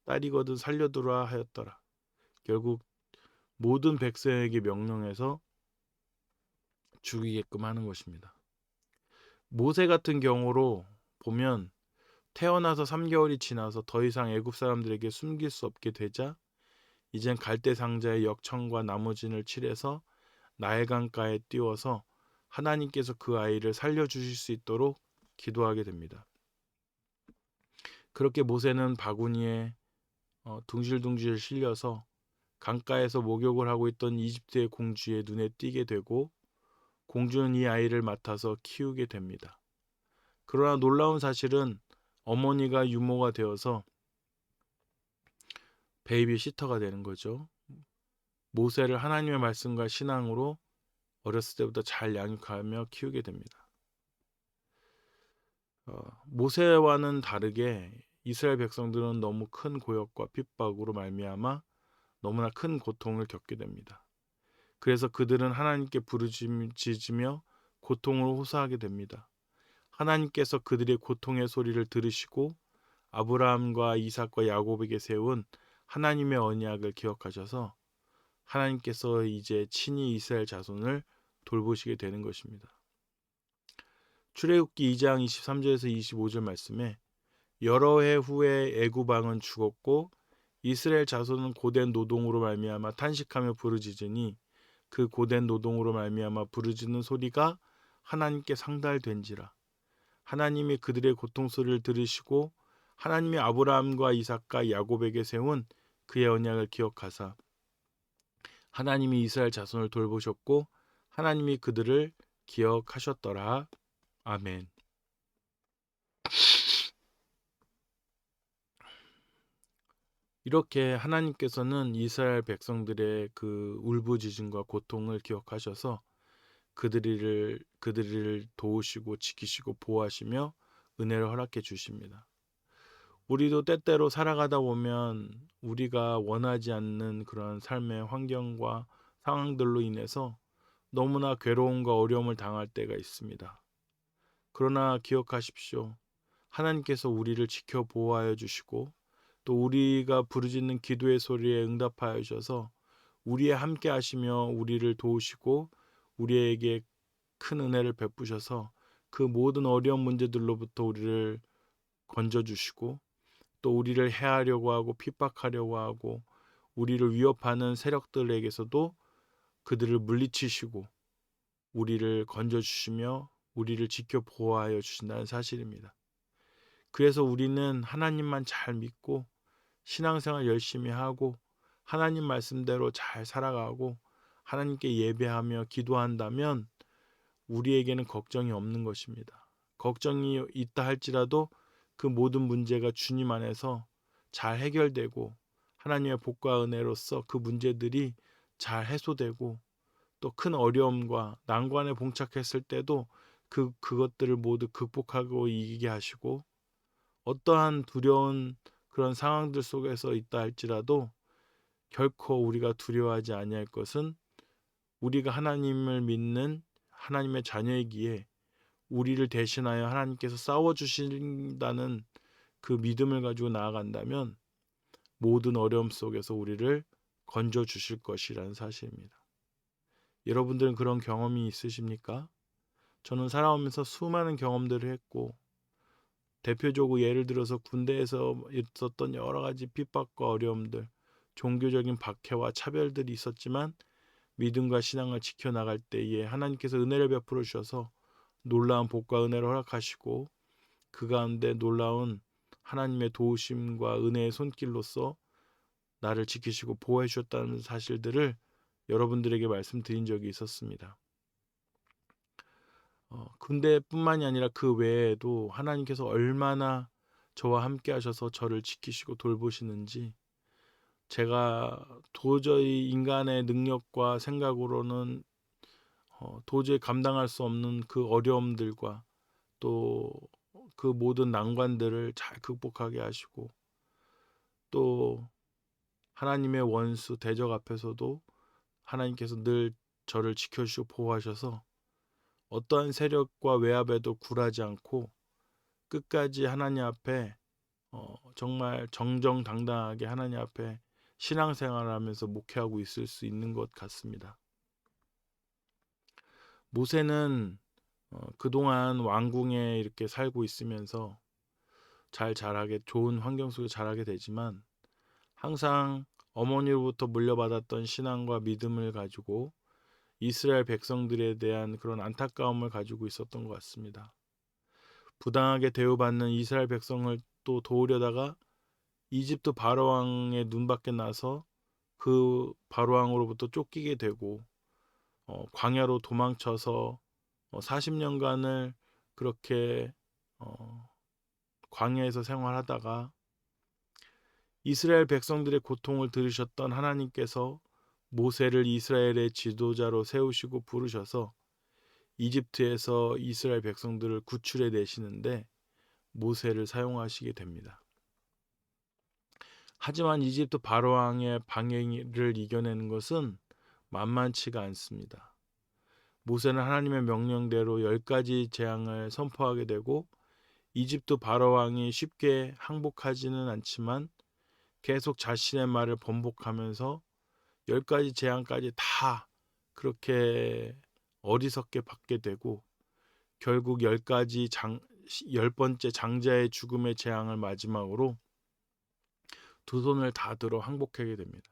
딸이거든 살려두라 하였더라. 결국 모든 백성에게 명령해서 죽이게끔 하는 것입니다. 모세 같은 경우로 보면 태어나서 3개월이 지나서 더 이상 애굽 사람들에게 숨길 수 없게 되자 이젠 갈대 상자에 역청과 나무진을 칠해서 나일강가에 띄워서 하나님께서 그 아이를 살려주실 수 있도록 기도하게 됩니다. 그렇게 모세는 바구니에 둥실둥실 실려서 강가에서 목욕을 하고 있던 이집트의 공주의 눈에 띄게 되고 공주는 이 아이를 맡아서 키우게 됩니다. 그러나 놀라운 사실은 어머니가 유모가 되어서 베이비시터가 되는 거죠. 모세를 하나님의 말씀과 신앙으로 어렸을 때부터 잘 양육하며 키우게 됩니다. 모세와는 다르게 이스라엘 백성들은 너무 큰 고역과 핍박으로 말미암아 너무나 큰 고통을 겪게 됩니다. 그래서 그들은 하나님께 부르짖으며 고통을 호소하게 됩니다. 하나님께서 그들의 고통의 소리를 들으시고 아브라함과 이삭과 야곱에게 세운 하나님의 언약을 기억하셔서 하나님께서 이제 친히 이스라엘 자손을 돌보시게 되는 것입니다. 출애굽기 2장 23절에서 25절 말씀에 여러 해 후에 애굽 왕은 죽었고 이스라엘 자손은 고된 노동으로 말미암아 탄식하며 부르짖으니 그 고된 노동으로 말미암아 부르짖는 소리가 하나님께 상달된지라. 하나님이 그들의 고통 소리를 들으시고 하나님이 아브라함과 이삭과 야곱에게 세운 그의 언약을 기억하사 하나님이 이스라엘 자손을 돌보셨고 하나님이 그들을 기억하셨더라. 아멘. 이렇게 하나님께서는 이스라엘 백성들의 그 울부짖음과 고통을 기억하셔서 그들을 도우시고 지키시고 보호하시며 은혜를 허락해 주십니다. 우리도 때때로 살아가다 보면 우리가 원하지 않는 그런 삶의 환경과 상황들로 인해서 너무나 괴로움과 어려움을 당할 때가 있습니다. 그러나 기억하십시오. 하나님께서 우리를 지켜 보호하여 주시고 또 우리가 부르짖는 기도의 소리에 응답하여 주셔서 우리에 함께 하시며 우리를 도우시고 우리에게 큰 은혜를 베푸셔서 그 모든 어려운 문제들로부터 우리를 건져주시고 또 우리를 해하려고 하고 핍박하려고 하고 우리를 위협하는 세력들에게서도 그들을 물리치시고 우리를 건져주시며 우리를 지켜 보호하여 주신다는 사실입니다. 그래서 우리는 하나님만 잘 믿고 신앙생활 열심히 하고 하나님 말씀대로 잘 살아가고 하나님께 예배하며 기도한다면 우리에게는 걱정이 없는 것입니다. 걱정이 있다 할지라도 그 모든 문제가 주님 안에서 잘 해결되고 하나님의 복과 은혜로서 그 문제들이 잘 해소되고 또 큰 어려움과 난관에 봉착했을 때도 그것들을 모두 극복하고 이기게 하시고 어떠한 두려운 그런 상황들 속에서 있다 할지라도 결코 우리가 두려워하지 아니할 것은 우리가 하나님을 믿는 하나님의 자녀이기에 우리를 대신하여 하나님께서 싸워주신다는 그 믿음을 가지고 나아간다면 모든 어려움 속에서 우리를 건져주실 것이라는 사실입니다. 여러분들은 그런 경험이 있으십니까? 저는 살아오면서 수많은 경험들을 했고 대표적으로 예를 들어서 군대에서 있었던 여러 가지 핍박과 어려움들, 종교적인 박해와 차별들이 있었지만 믿음과 신앙을 지켜나갈 때에 하나님께서 은혜를 베풀어 주셔서 놀라운 복과 은혜를 허락하시고 그 가운데 놀라운 하나님의 도우심과 은혜의 손길로서 나를 지키시고 보호해 주셨다는 사실들을 여러분들에게 말씀드린 적이 있었습니다. 군대뿐만이 아니라 그 외에도 하나님께서 얼마나 저와 함께 하셔서 저를 지키시고 돌보시는지 제가 도저히 인간의 능력과 생각으로는 도저히 감당할 수 없는 그 어려움들과 또 그 모든 난관들을 잘 극복하게 하시고 또 하나님의 원수 대적 앞에서도 하나님께서 늘 저를 지켜주시고 보호하셔서 어떠한 세력과 외압에도 굴하지 않고 끝까지 하나님 앞에 정말 정정당당하게 하나님 앞에 신앙생활을 하면서 목회하고 있을 수 있는 것 같습니다. 모세는 그동안 왕궁에 이렇게 살고 있으면서 잘 자라게 좋은 환경 속에 자라게 되지만 항상 어머니로부터 물려받았던 신앙과 믿음을 가지고 이스라엘 백성들에 대한 그런 안타까움을 가지고 있었던 것 같습니다. 부당하게 대우받는 이스라엘 백성을 또 도우려다가 이집트 바로왕의 눈밖에 나서 그 바로왕으로부터 쫓기게 되고 광야로 도망쳐서 40년간을 그렇게 광야에서 생활하다가 이스라엘 백성들의 고통을 들으셨던 하나님께서 모세를 이스라엘의 지도자로 세우시고 부르셔서 이집트에서 이스라엘 백성들을 구출해 내시는데 모세를 사용하시게 됩니다. 하지만 이집트 바로왕의 방해를 이겨내는 것은 만만치가 않습니다. 모세는 하나님의 명령대로 10가지 재앙을 선포하게 되고 이집트 바로왕이 쉽게 항복하지는 않지만 계속 자신의 말을 번복하면서 10가지 재앙까지 다 그렇게 어리석게 받게 되고 결국 10번째 장자의 죽음의 재앙을 마지막으로 두 손을 다 들어 항복하게 됩니다.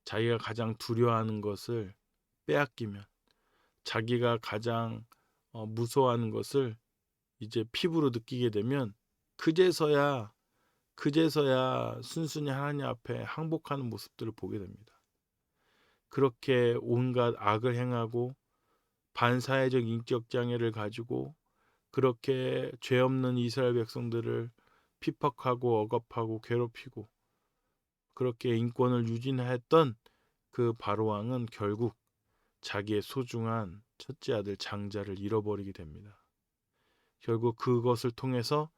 자기가 가장 두려워하는 것을 빼앗기면 자기가 가장 무서워하는 것을 이제 피부로 느끼게 되면 그제서야 순순히 하나님 앞에 항복하는 모습들을 보게 됩니다. 그렇게 온갖 악을 행하고 반사회적 인격 장애를 가지고 그렇게 죄 없는 이스라엘 백성들을 핍박하고 억압하고 괴롭히고 그렇게 인권을 유지했던 그 바로왕은 결국 자기의 소중한 첫째 아들 장자를 잃어버리게 됩니다. 결국 그것을 통해서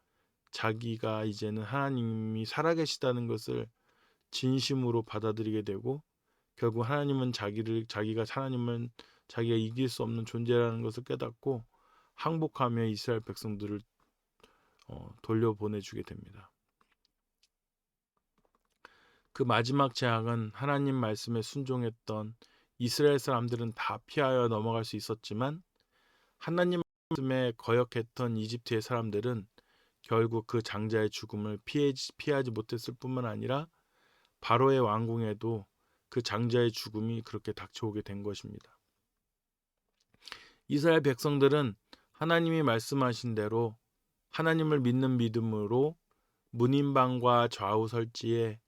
자기가 이제는 하나님이 살아계시다는 것을 진심으로 받아들이게 되고 결국 하나님은 자기가 이길 수 없는 존재라는 것을 깨닫고 항복하며 이스라엘 백성들을 돌려보내주게 됩니다. 그 마지막 재앙은 하나님 말씀에 순종했던 이스라엘 사람들은 다 피하여 넘어갈 수 있었지만 하나님 말씀에 거역했던 이집트의 사람들은 결국 그 장자의 죽음을 피하지 못했을 뿐만 아니라 바로의 왕궁에도 그 장자의 죽음이 그렇게 닥쳐오게 된 것입니다. 이스라엘 백성들은 하나님이 말씀하신 대로 하나님을 믿는 믿음으로 문인방과 좌우 설주에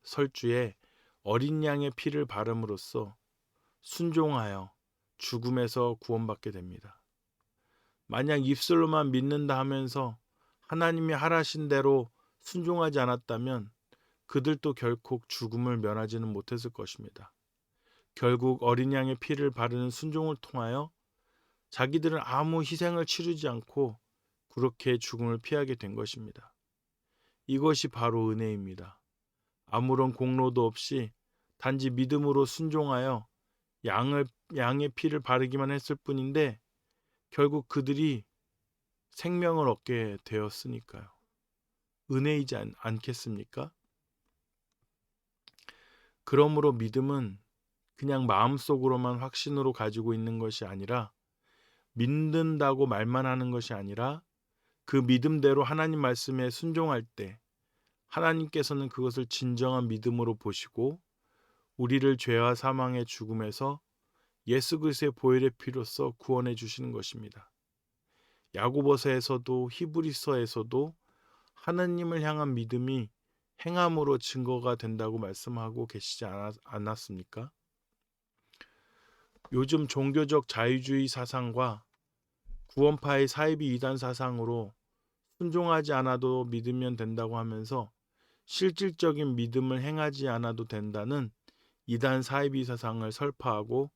어린 양의 피를 바름으로써 순종하여 죽음에서 구원받게 됩니다. 만약 입술로만 믿는다 하면서 하나님이 하라신 대로 순종하지 않았다면 그들도 결코 죽음을 면하지는 못했을 것입니다. 결국 어린 양의 피를 바르는 순종을 통하여 자기들은 아무 희생을 치르지 않고 그렇게 죽음을 피하게 된 것입니다. 이것이 바로 은혜입니다. 아무런 공로도 없이 단지 믿음으로 순종하여 양의 피를 바르기만 했을 뿐인데 결국 그들이 생명을 얻게 되었으니까요. 은혜이지 않겠습니까? 그러므로 믿음은 그냥 마음속으로만 확신으로 가지고 있는 것이 아니라 믿는다고 말만 하는 것이 아니라 그 믿음대로 하나님 말씀에 순종할 때 하나님께서는 그것을 진정한 믿음으로 보시고 우리를 죄와 사망의 죽음에서 예수 그리스도의 보혈의 피로써 구원해 주시는 것입니다. 야고보서에서도 히브리서에서도 하나님을 향한 믿음이 행함으로 증거가 된다고 말씀하고 계시지 않았습니까? 요즘 종교적 자유주의 사상과 구원파의 사이비 이단 사상으로 순종하지 않아도 믿으면 된다고 하면서 실질적인 믿음을 행하지 않아도 된다는 이단 사이비 사상을 설파하고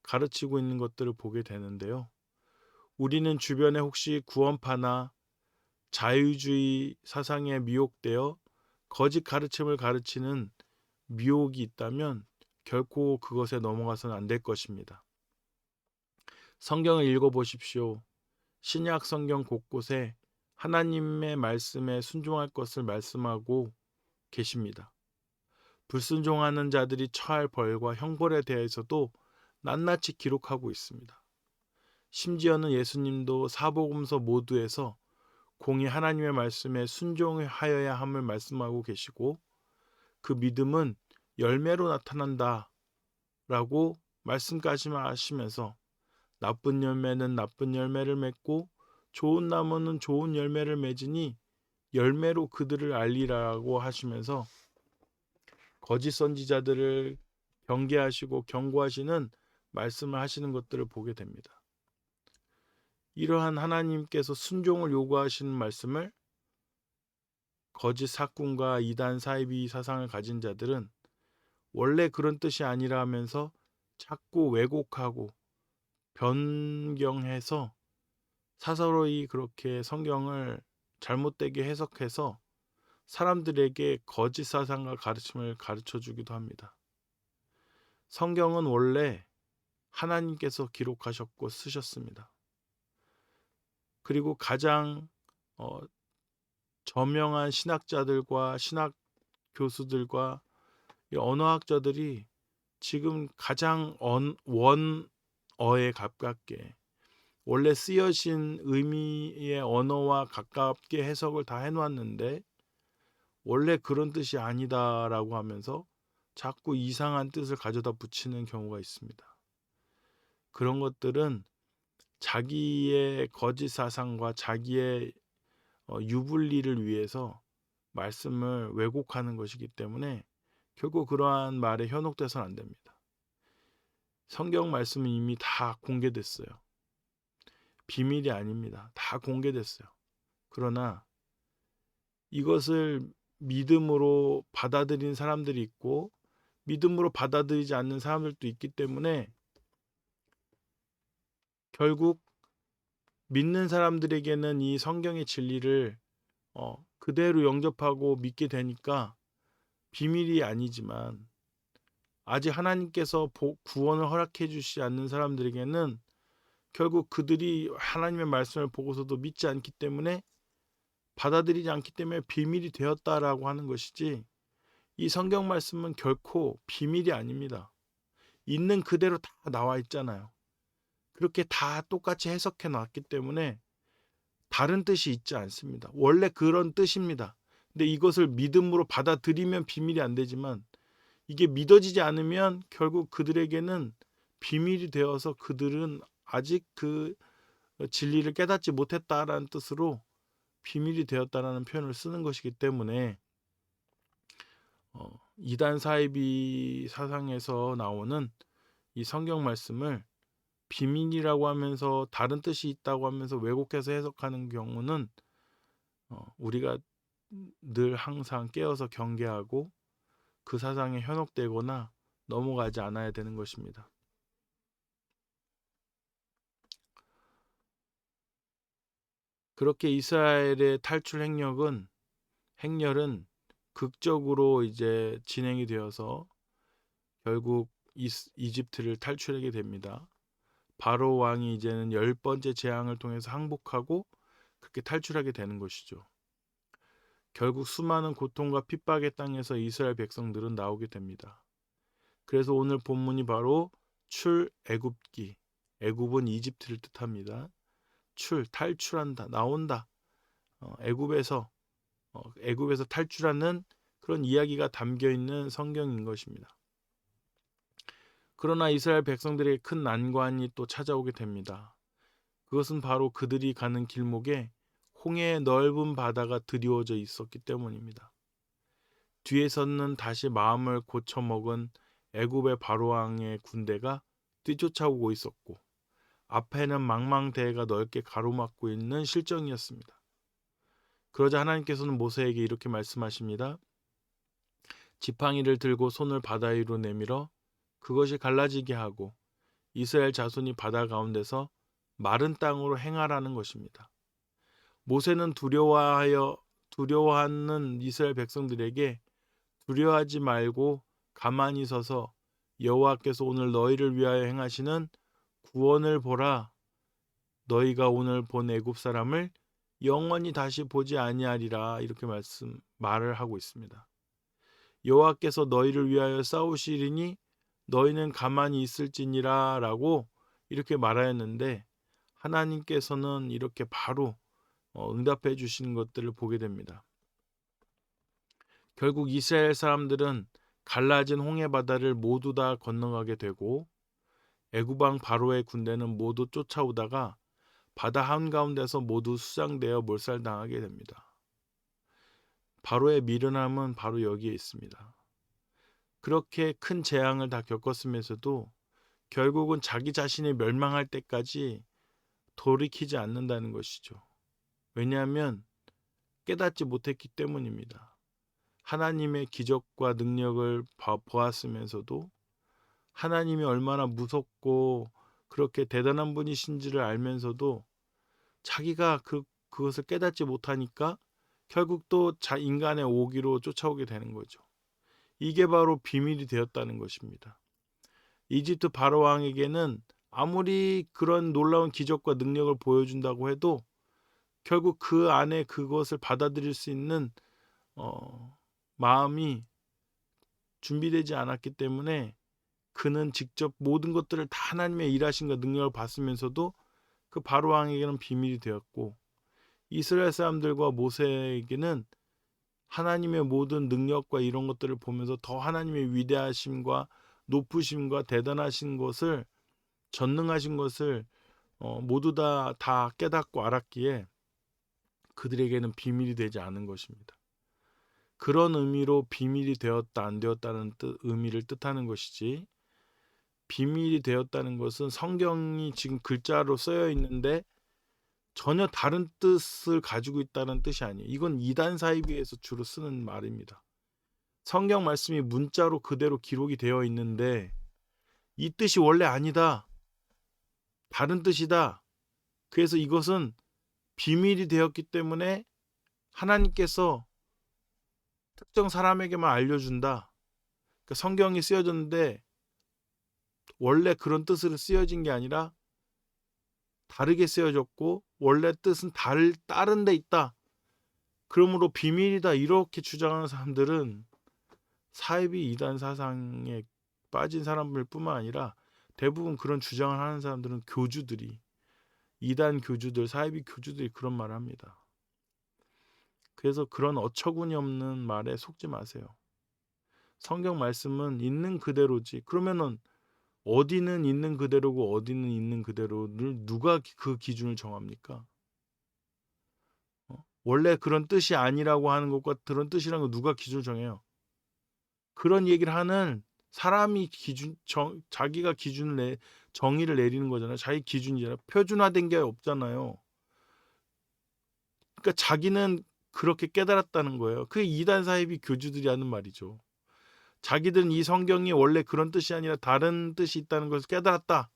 가르치고 있는 것들을 보게 되는데요. 우리는 주변에 혹시 구원파나 자유주의 사상에 미혹되어 거짓 가르침을 가르치는 미혹이 있다면 결코 그것에 넘어가서는 안 될 것입니다. 성경을 읽어보십시오. 신약 성경 곳곳에 하나님의 말씀에 순종할 것을 말씀하고 계십니다. 불순종하는 자들이 처할 벌과 형벌에 대해서도 낱낱이 기록하고 있습니다. 심지어는 예수님도 사복음서 모두에서 공히 하나님의 말씀에 순종하여야 함을 말씀하고 계시고 그 믿음은 열매로 나타난다 라고 말씀까지 하시면서 나쁜 열매는 나쁜 열매를 맺고 좋은 나무는 좋은 열매를 맺으니 열매로 그들을 알리라고 하시면서 거짓 선지자들을 경계하시고 경고하시는 말씀을 하시는 것들을 보게 됩니다. 이러한 하나님께서 순종을 요구하시는 말씀을 거짓 사꾼과 이단 사이비 사상을 가진 자들은 원래 그런 뜻이 아니라 하면서 자꾸 왜곡하고 변경해서 사서로이 그렇게 성경을 잘못되게 해석해서 사람들에게 거짓 사상과 가르침을 가르쳐 주기도 합니다. 성경은 원래 하나님께서 기록하셨고 쓰셨습니다. 그리고 가장 저명한 신학자들과 신학 교수들과 이 언어학자들이 지금 가장 원어에 가깝게 원래 쓰여진 의미의 언어와 가깝게 해석을 다 해놓았는데 원래 그런 뜻이 아니다라고 하면서 자꾸 이상한 뜻을 가져다 붙이는 경우가 있습니다. 그런 것들은 자기의 거짓 사상과 자기의 유불리를 위해서 말씀을 왜곡하는 것이기 때문에 결국 그러한 말에 현혹돼서는 안 됩니다. 성경 말씀은 이미 다 공개됐어요. 비밀이 아닙니다. 다 공개됐어요. 그러나 이것을 믿음으로 받아들인 사람들이 있고 믿음으로 받아들이지 않는 사람들도 있기 때문에 결국 믿는 사람들에게는 이 성경의 진리를 그대로 영접하고 믿게 되니까 비밀이 아니지만 아직 하나님께서 구원을 허락해 주시지 않는 사람들에게는 결국 그들이 하나님의 말씀을 보고서도 믿지 않기 때문에 받아들이지 않기 때문에 비밀이 되었다라고 하는 것이지 이 성경 말씀은 결코 비밀이 아닙니다. 있는 그대로 다 나와 있잖아요. 그렇게 다 똑같이 해석해 놨기 때문에 다른 뜻이 있지 않습니다. 원래 그런 뜻입니다. 근데 이것을 믿음으로 받아들이면 비밀이 안 되지만 이게 믿어지지 않으면 결국 그들에게는 비밀이 되어서 그들은 아직 그 진리를 깨닫지 못했다라는 뜻으로 비밀이 되었다라는 표현을 쓰는 것이기 때문에 이단 사이비 사상에서 나오는 이 성경 말씀을 비밀이라고 하면서 다른 뜻이 있다고 하면서 왜곡해서 해석하는 경우는 우리가 늘 항상 깨어서 경계하고 그 사상에 현혹되거나 넘어가지 않아야 되는 것입니다. 그렇게 이스라엘의 탈출 행렬은 극적으로 이제 진행이 되어서 결국 이집트를 탈출하게 됩니다. 바로 왕이 이제는 10번째 재앙을 통해서 항복하고 그렇게 탈출하게 되는 것이죠. 결국 수많은 고통과 핍박의 땅에서 이스라엘 백성들은 나오게 됩니다. 그래서 오늘 본문이 바로 출애굽기, 애굽은 이집트를 뜻합니다. 탈출한다, 나온다. 애굽에서 탈출하는 그런 이야기가 담겨 있는 성경인 것입니다. 그러나 이스라엘 백성들에게 큰 난관이 또 찾아오게 됩니다. 그것은 바로 그들이 가는 길목에 홍해의 넓은 바다가 드리워져 있었기 때문입니다. 뒤에서는 다시 마음을 고쳐먹은 애굽의 바로왕의 군대가 뒤쫓아오고 있었고 앞에는 망망대해가 넓게 가로막고 있는 실정이었습니다. 그러자 하나님께서는 모세에게 이렇게 말씀하십니다. 지팡이를 들고 손을 바다 위로 내밀어 그것이 갈라지게 하고 이스라엘 자손이 바다 가운데서 마른 땅으로 행하라는 것입니다. 모세는 두려워하는 이스라엘 백성들에게 두려워하지 말고 가만히 서서 여호와께서 오늘 너희를 위하여 행하시는 구원을 보라. 너희가 오늘 본 애굽 사람을 영원히 다시 보지 아니하리라. 이렇게 말을 하고 있습니다. 여호와께서 너희를 위하여 싸우시리니 너희는 가만히 있을지니라 라고 이렇게 말하였는데 하나님께서는 이렇게 바로 응답해 주시는 것들을 보게 됩니다. 결국 이스라엘 사람들은 갈라진 홍해 바다를 모두 다 건너가게 되고 애굽왕 바로의 군대는 모두 쫓아오다가 바다 한가운데서 모두 수장되어 몰살당하게 됩니다. 바로의 미련함은 바로 여기에 있습니다. 그렇게 큰 재앙을 다 겪었으면서도 결국은 자기 자신이 멸망할 때까지 돌이키지 않는다는 것이죠. 왜냐하면 깨닫지 못했기 때문입니다. 하나님의 기적과 능력을 보았으면서도 하나님이 얼마나 무섭고 그렇게 대단한 분이신지를 알면서도 자기가 그것을 깨닫지 못하니까 결국 또 인간의 오기로 쫓아오게 되는 거죠. 이게 바로 비밀이 되었다는 것입니다. 이집트 바로 왕에게는 아무리 그런 놀라운 기적과 능력을 보여준다고 해도 결국 그 안에 그것을 받아들일 수 있는 마음이 준비되지 않았기 때문에 그는 직접 모든 것들을 다 하나님의 일하심과 능력을 봤으면서도 그 바로 왕에게는 비밀이 되었고, 이스라엘 사람들과 모세에게는 하나님의 모든 능력과 이런 것들을 보면서 더 하나님의 위대하심과 높으심과 대단하신 것을, 전능하신 것을 모두 다 깨닫고 알았기에 그들에게는 비밀이 되지 않은 것입니다. 그런 의미로 비밀이 되었다 안 되었다는 의미를 뜻하는 것이지, 비밀이 되었다는 것은 성경이 지금 글자로 쓰여 있는데 전혀 다른 뜻을 가지고 있다는 뜻이 아니에요. 이건 이단 사이비에서 주로 쓰는 말입니다. 성경 말씀이 문자로 그대로 기록이 되어 있는데 이 뜻이 원래 아니다, 다른 뜻이다, 그래서 이것은 비밀이 되었기 때문에 하나님께서 특정 사람에게만 알려준다. 그러니까 성경이 쓰여졌는데 원래 그런 뜻으로 쓰여진 게 아니라 다르게 쓰여졌고 원래 뜻은 다른 데 있다, 그러므로 비밀이다, 이렇게 주장하는 사람들은 사이비 이단 사상에 빠진 사람들 뿐만 아니라 대부분 그런 주장을 하는 사람들은 교주들이, 이단 교주들, 사이비 교주들이 그런 말을 합니다. 그래서 그런 어처구니 없는 말에 속지 마세요. 성경 말씀은 있는 그대로지. 그러면은 어디는 있는 그대로고 어디는 있는 그대로를 누가 그 기준을 정합니까? 원래 그런 뜻이 아니라고 하는 것과 그런 뜻이라는 거 누가 기준을 정해요? 그런 얘기를 하는 사람이 자기가 정의를 내리는 거잖아요. 자기 기준이잖아요. 표준화된 게 없잖아요. 그러니까 자기는 그렇게 깨달았다는 거예요. 그게 이단 사이비 교주들이 하는 말이죠. 자기들은 이 성경이 원래 그런 뜻이 아니라 다른 뜻이 있다는 것을 깨달았다.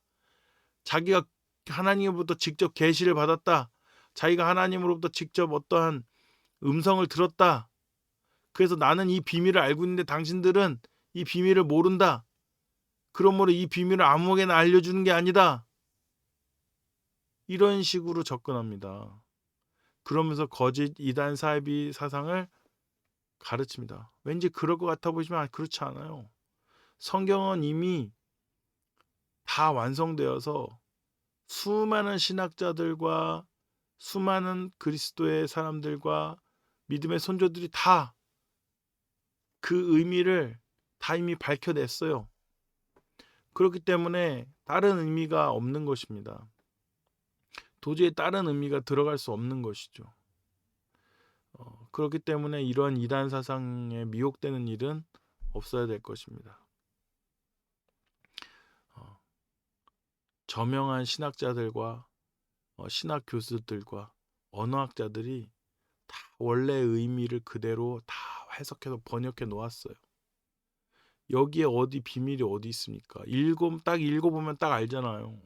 자기가 하나님으로부터 직접 계시를 받았다. 자기가 하나님으로부터 직접 어떠한 음성을 들었다. 그래서 나는 이 비밀을 알고 있는데 당신들은 이 비밀을 모른다. 그러므로 이 비밀을 아무에게나 알려주는 게 아니다. 이런 식으로 접근합니다. 그러면서 거짓 이단 사이비 사상을 가르칩니다. 왠지 그럴 것 같아 보시면 그렇지 않아요. 성경은 이미 다 완성되어서 수많은 신학자들과 수많은 그리스도의 사람들과 믿음의 선조들이 다 그 의미를 다 이미 밝혀냈어요. 그렇기 때문에 다른 의미가 없는 것입니다. 도저히 다른 의미가 들어갈 수 없는 것이죠. 그렇기 때문에 이러한 이단 사상에 미혹되는 일은 없어야 될 것입니다. 저명한 신학자들과 신학 교수들과 언어학자들이 다 원래의 의미를 그대로 다 해석해서 번역해 놓았어요. 여기에 어디 비밀이 어디 있습니까? 딱 읽어보면 딱 알잖아요.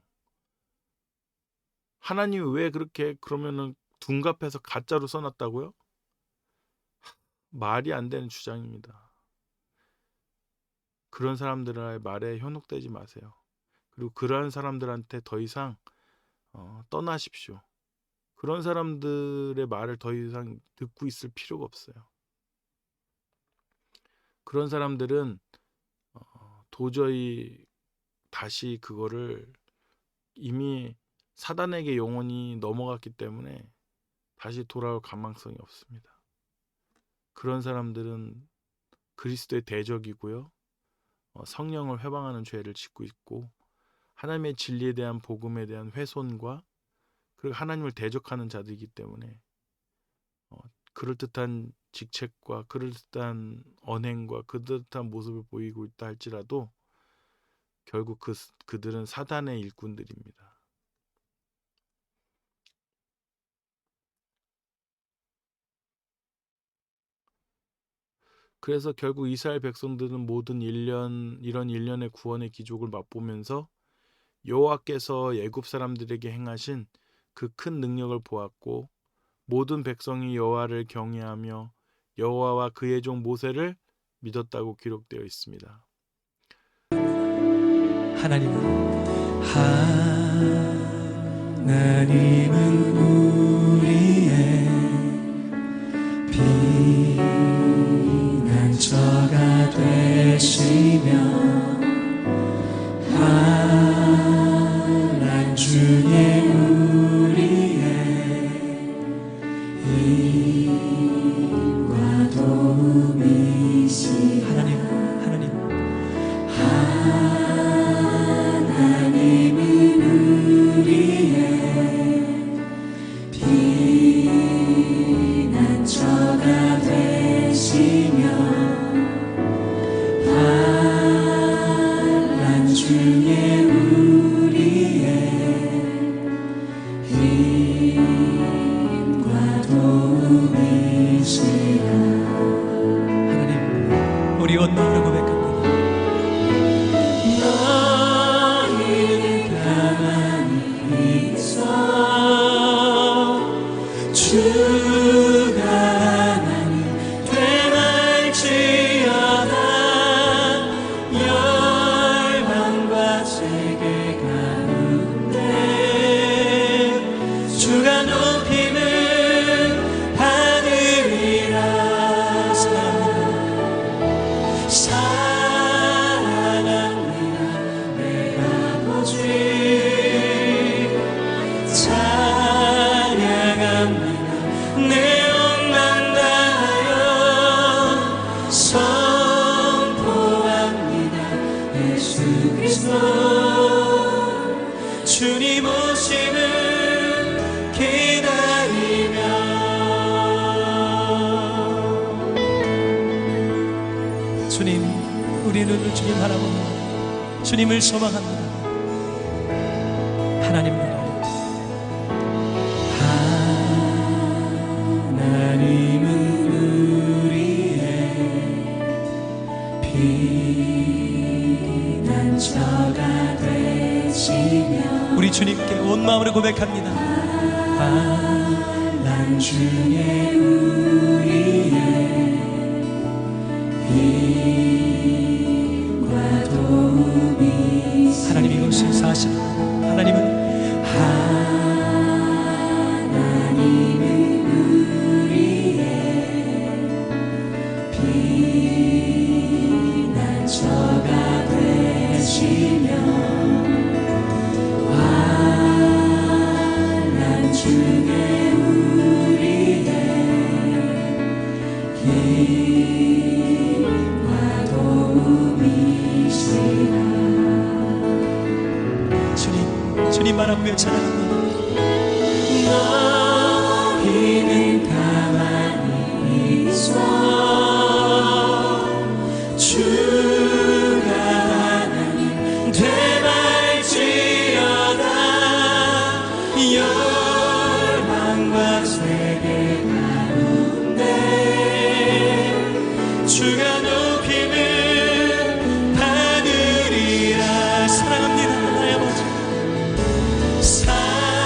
하나님이 왜 그렇게 그러면은 둔갑해서 가짜로 써놨다고요? 말이 안 되는 주장입니다. 그런 사람들의 말에 현혹되지 마세요. 그리고 그러한 사람들한테 더 이상 떠나십시오. 그런 사람들의 말을 더 이상 듣고 있을 필요가 없어요. 그런 사람들은 도저히 다시 그거를 이미 사단에게 영혼이 넘어갔기 때문에 다시 돌아올 가망성이 없습니다. 그런 사람들은 그리스도의 대적이고요. 성령을 회방하는 죄를 짓고 있고 하나님의 진리에 대한 복음에 대한 훼손과 그리고 하나님을 대적하는 자들이기 때문에 그럴듯한 직책과 그럴듯한 언행과 그럴듯한 모습을 보이고 있다 할지라도 결국 그들은 사단의 일꾼들입니다. 그래서 결국 이스라엘 백성들은 모든 이런 일련의 구원의 기적을 맛보면서 여호와께서 애굽 사람들에게 행하신 그 큰 능력을 보았고 모든 백성이 여호와를 경외하며 여호와와 그의 종 모세를 믿었다고 기록되어 있습니다.
하나님은 우리의 피난처가 되시며 환난 중에 우리의 힘과 도움이시라. 하나님은 우리의 피난처가 되시며 환난 중에 우리의 힘과 도움이시라. 하나님, 우리 온 마음으로 고백합니다. 너희는 가만히 있어 주가 하나님 되말지어다. 열방과 세계 가운데 주가 높임을 받으리라. 사랑합니다 내 아버지. 찬양합니다 내 온 맘 다하여. 선포합니다 예수 그리스도 주님 오심을 기다리며. 주님, 우리 눈을 주님 바라봅니다. 주님을 소망합니다. 하나님 나라. 하나님은 우리의 피난처가 되시며. 우리 주님께 온 마음으로 고백합니다. 환난 중에 우리의 힘과 도움이. 하나님 이곳에 사시는 하나님은 우리의 피난처가 되시며 환난 중에 우리의 힘과 도움이시라. 주님 바라보며 찬양합니다. 너희는 가만히 있어 주가 하나님 되말지어다. 열방과 세계 가운데 주가 높임을 받으리라. 사랑합니다 나의 아버지. 사랑합니다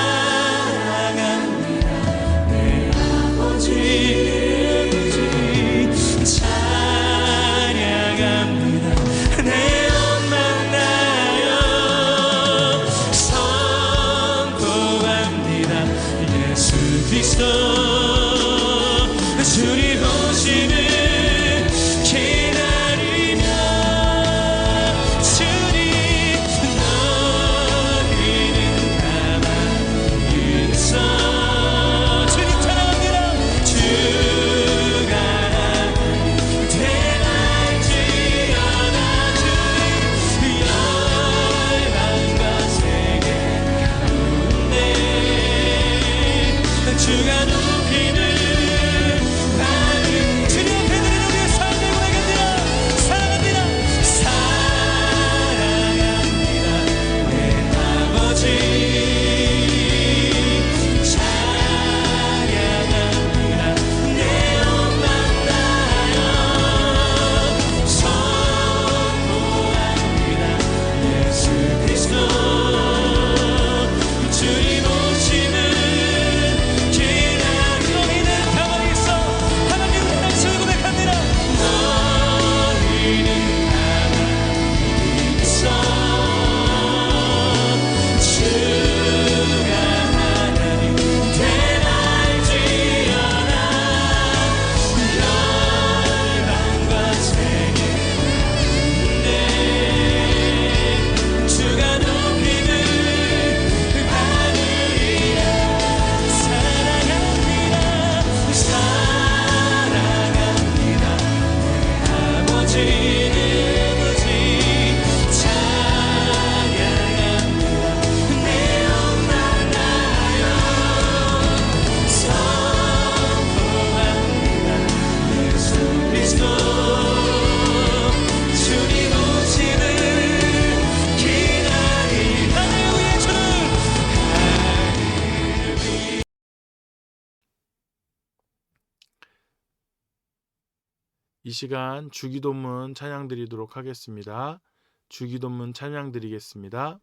이 시간 주기도문 찬양 드리도록 하겠습니다. 주기도문 찬양 드리겠습니다.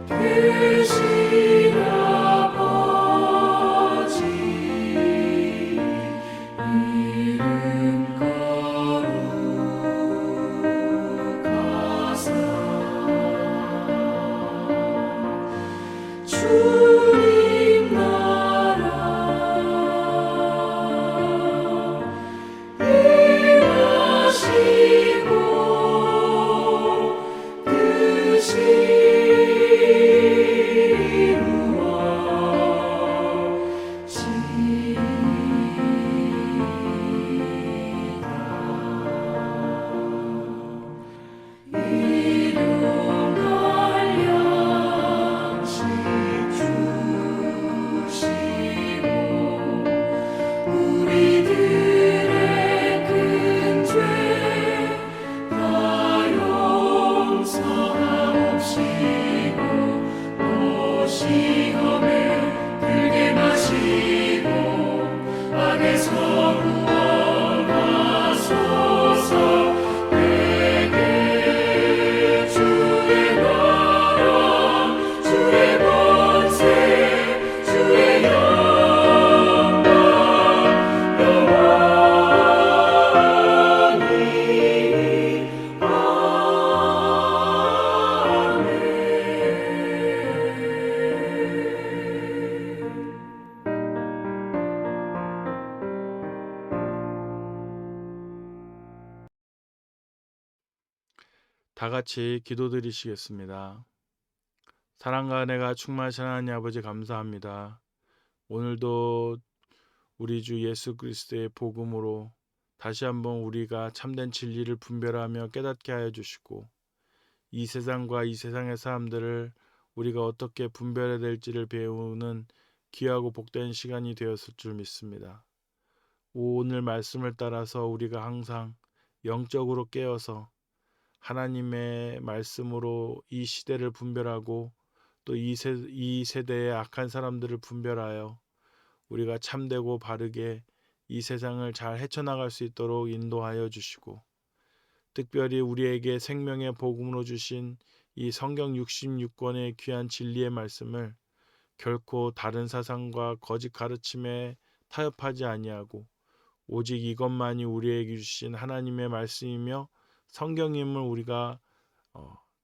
크신 아버지 이름 거룩하사 주님 나라 임하시고 뜻이 시험에 들게 마시고 악에서 구원하소서. 내게 주의 나라 주의 권세 주의 영광 영원히
다 같이 기도드리시겠습니다. 사랑과 은혜가 충만하신 하나님 아버지 감사합니다. 오늘도 우리 주 예수 그리스도의 복음으로 다시 한번 우리가 참된 진리를 분별하며 깨닫게 하여 주시고 이 세상과 이 세상의 사람들을 우리가 어떻게 분별해야 될지를 배우는 귀하고 복된 시간이 되었을 줄 믿습니다. 오늘 말씀을 따라서 우리가 항상 영적으로 깨어서 하나님의 말씀으로 이 시대를 분별하고 또 이 세대의 악한 사람들을 분별하여 우리가 참되고 바르게 이 세상을 잘 헤쳐나갈 수 있도록 인도하여 주시고 특별히 우리에게 생명의 복음으로 주신 이 성경 66권의 귀한 진리의 말씀을 결코 다른 사상과 거짓 가르침에 타협하지 아니하고 오직 이것만이 우리에게 주신 하나님의 말씀이며 성경임을 우리가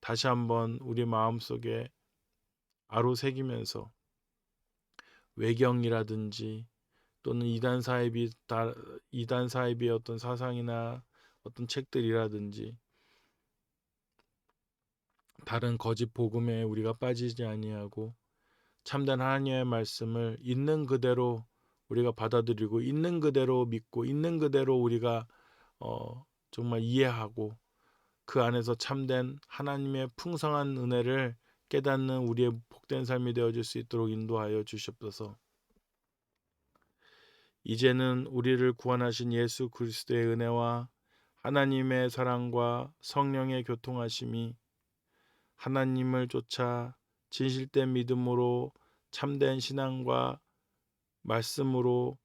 다시 한번 우리 마음속에 아로새기면서 외경이라든지 또는 이단 사입의 어떤 사상이나 어떤 책들이라든지 다른 거짓 복음에 우리가 빠지지 아니하고 참된 하나님의 말씀을 있는 그대로 우리가 받아들이고 있는 그대로 믿고 있는 그대로 우리가 정말 이해하고 그 안에서 참된 하나님의 풍성한 은혜를 깨닫는 우리의 복된 삶이 되어질 수 있도록 인도하여 주시옵소서. 이제는 우리를 구원하신 예수 그리스도의 은혜와 하나님의 사랑과 성령의 교통하심이 하나님을 쫓아 진실된 믿음으로 참된 신앙과 말씀으로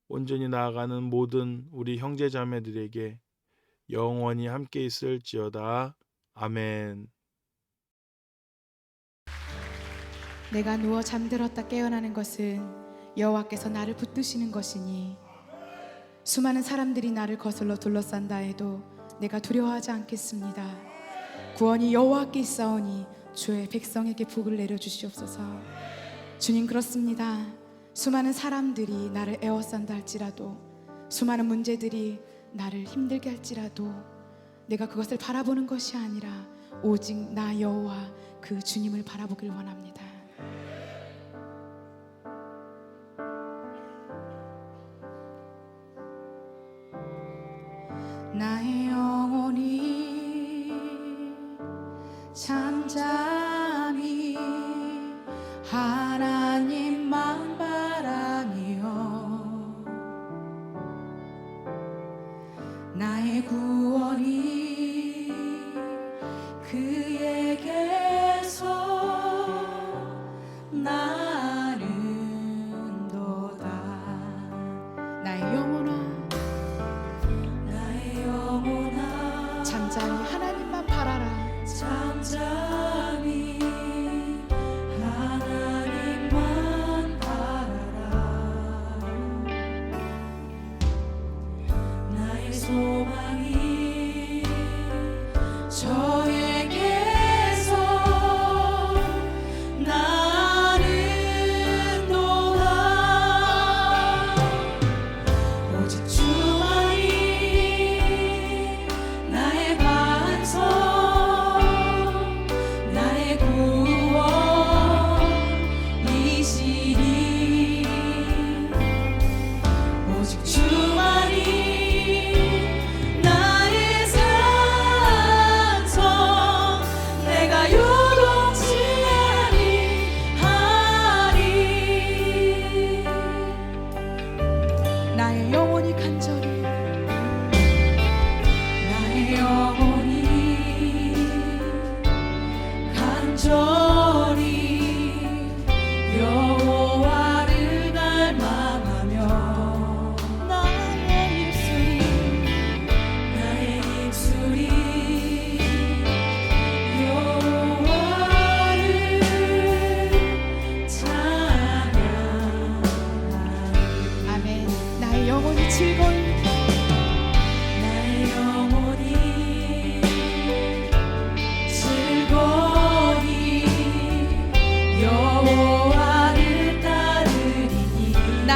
온전히 나아가는 모든 우리 형제 자매들에게 영원히 함께 있을지어다. 아멘.
내가 누워 잠들었다 깨어나는 것은 여호와께서 나를 붙드시는 것이니 수많은 사람들이 나를 거슬러 둘러싼다 해도 내가 두려워하지 않겠습니다. 구원이 여호와께 있사오니 주의 백성에게 복을 내려주시옵소서. 주님, 그렇습니다. 수많은 사람들이 나를 에워싼다 할지라도 수많은 문제들이 나를 힘들게 할지라도 내가 그것을 바라보는 것이 아니라 오직 나 여호와 그 주님을 바라보길 원합니다. 나의 영혼이 잠잠히 하나님만 바라며 나의 구원이 그의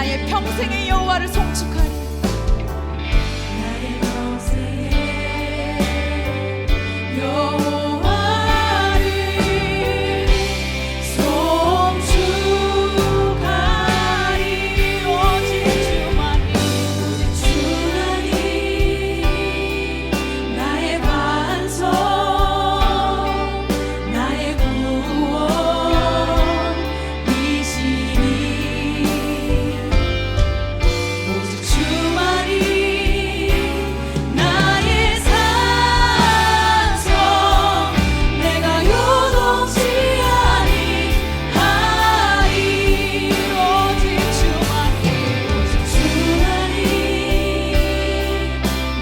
나의 평생의 여호와를 송축하리.
나의 평생에 여호와를 송축하리. 오직 주만이 나의 반석 나의 구원이시니 오직 주만이 나의 산성 내가 요동치 아니하리. 오직 주만이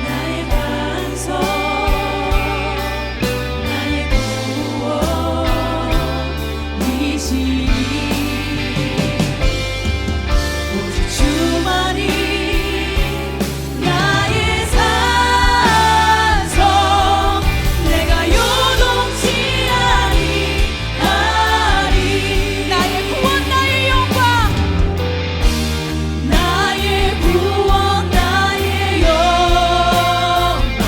나의 반석 나의 구원이시니 오직 주만이 나의 산성 내가 요동치 아니하리. 나의 구원 나의 영광 나의 구원 나의 영광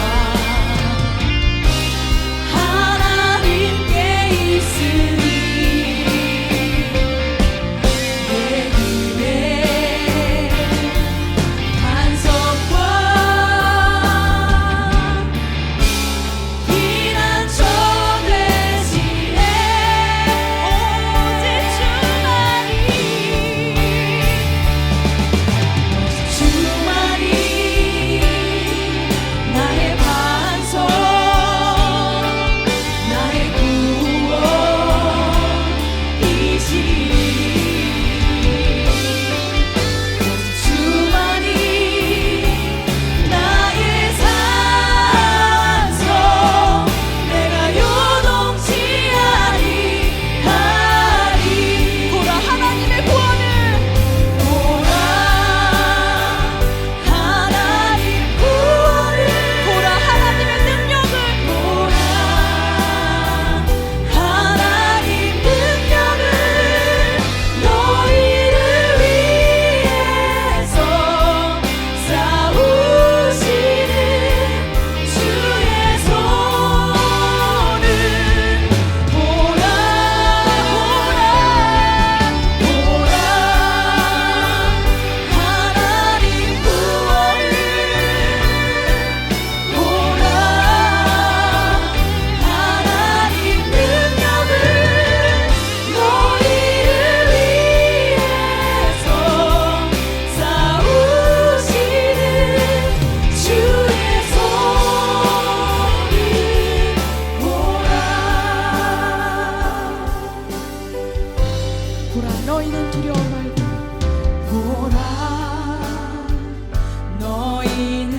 하나님께 있으니 내 길에 반석과 피난처 되시네. 오직 주만이 나의 반석 나의 구원이시니 주만이 나의 산성 내가 요동치 아니하리. 보라 하나님의 구원을 보라 하나님 구원을 보라 하나님의 능력을 보라 하나님 능력을 너희를 위해서 싸우시는 주의 손을 보라 보라 하나님 구원을 보라 하나님 능력을 너희를 위해서 싸우시는 주의 손을 보라. 보라 너희는 두려워 말고 보라 너희는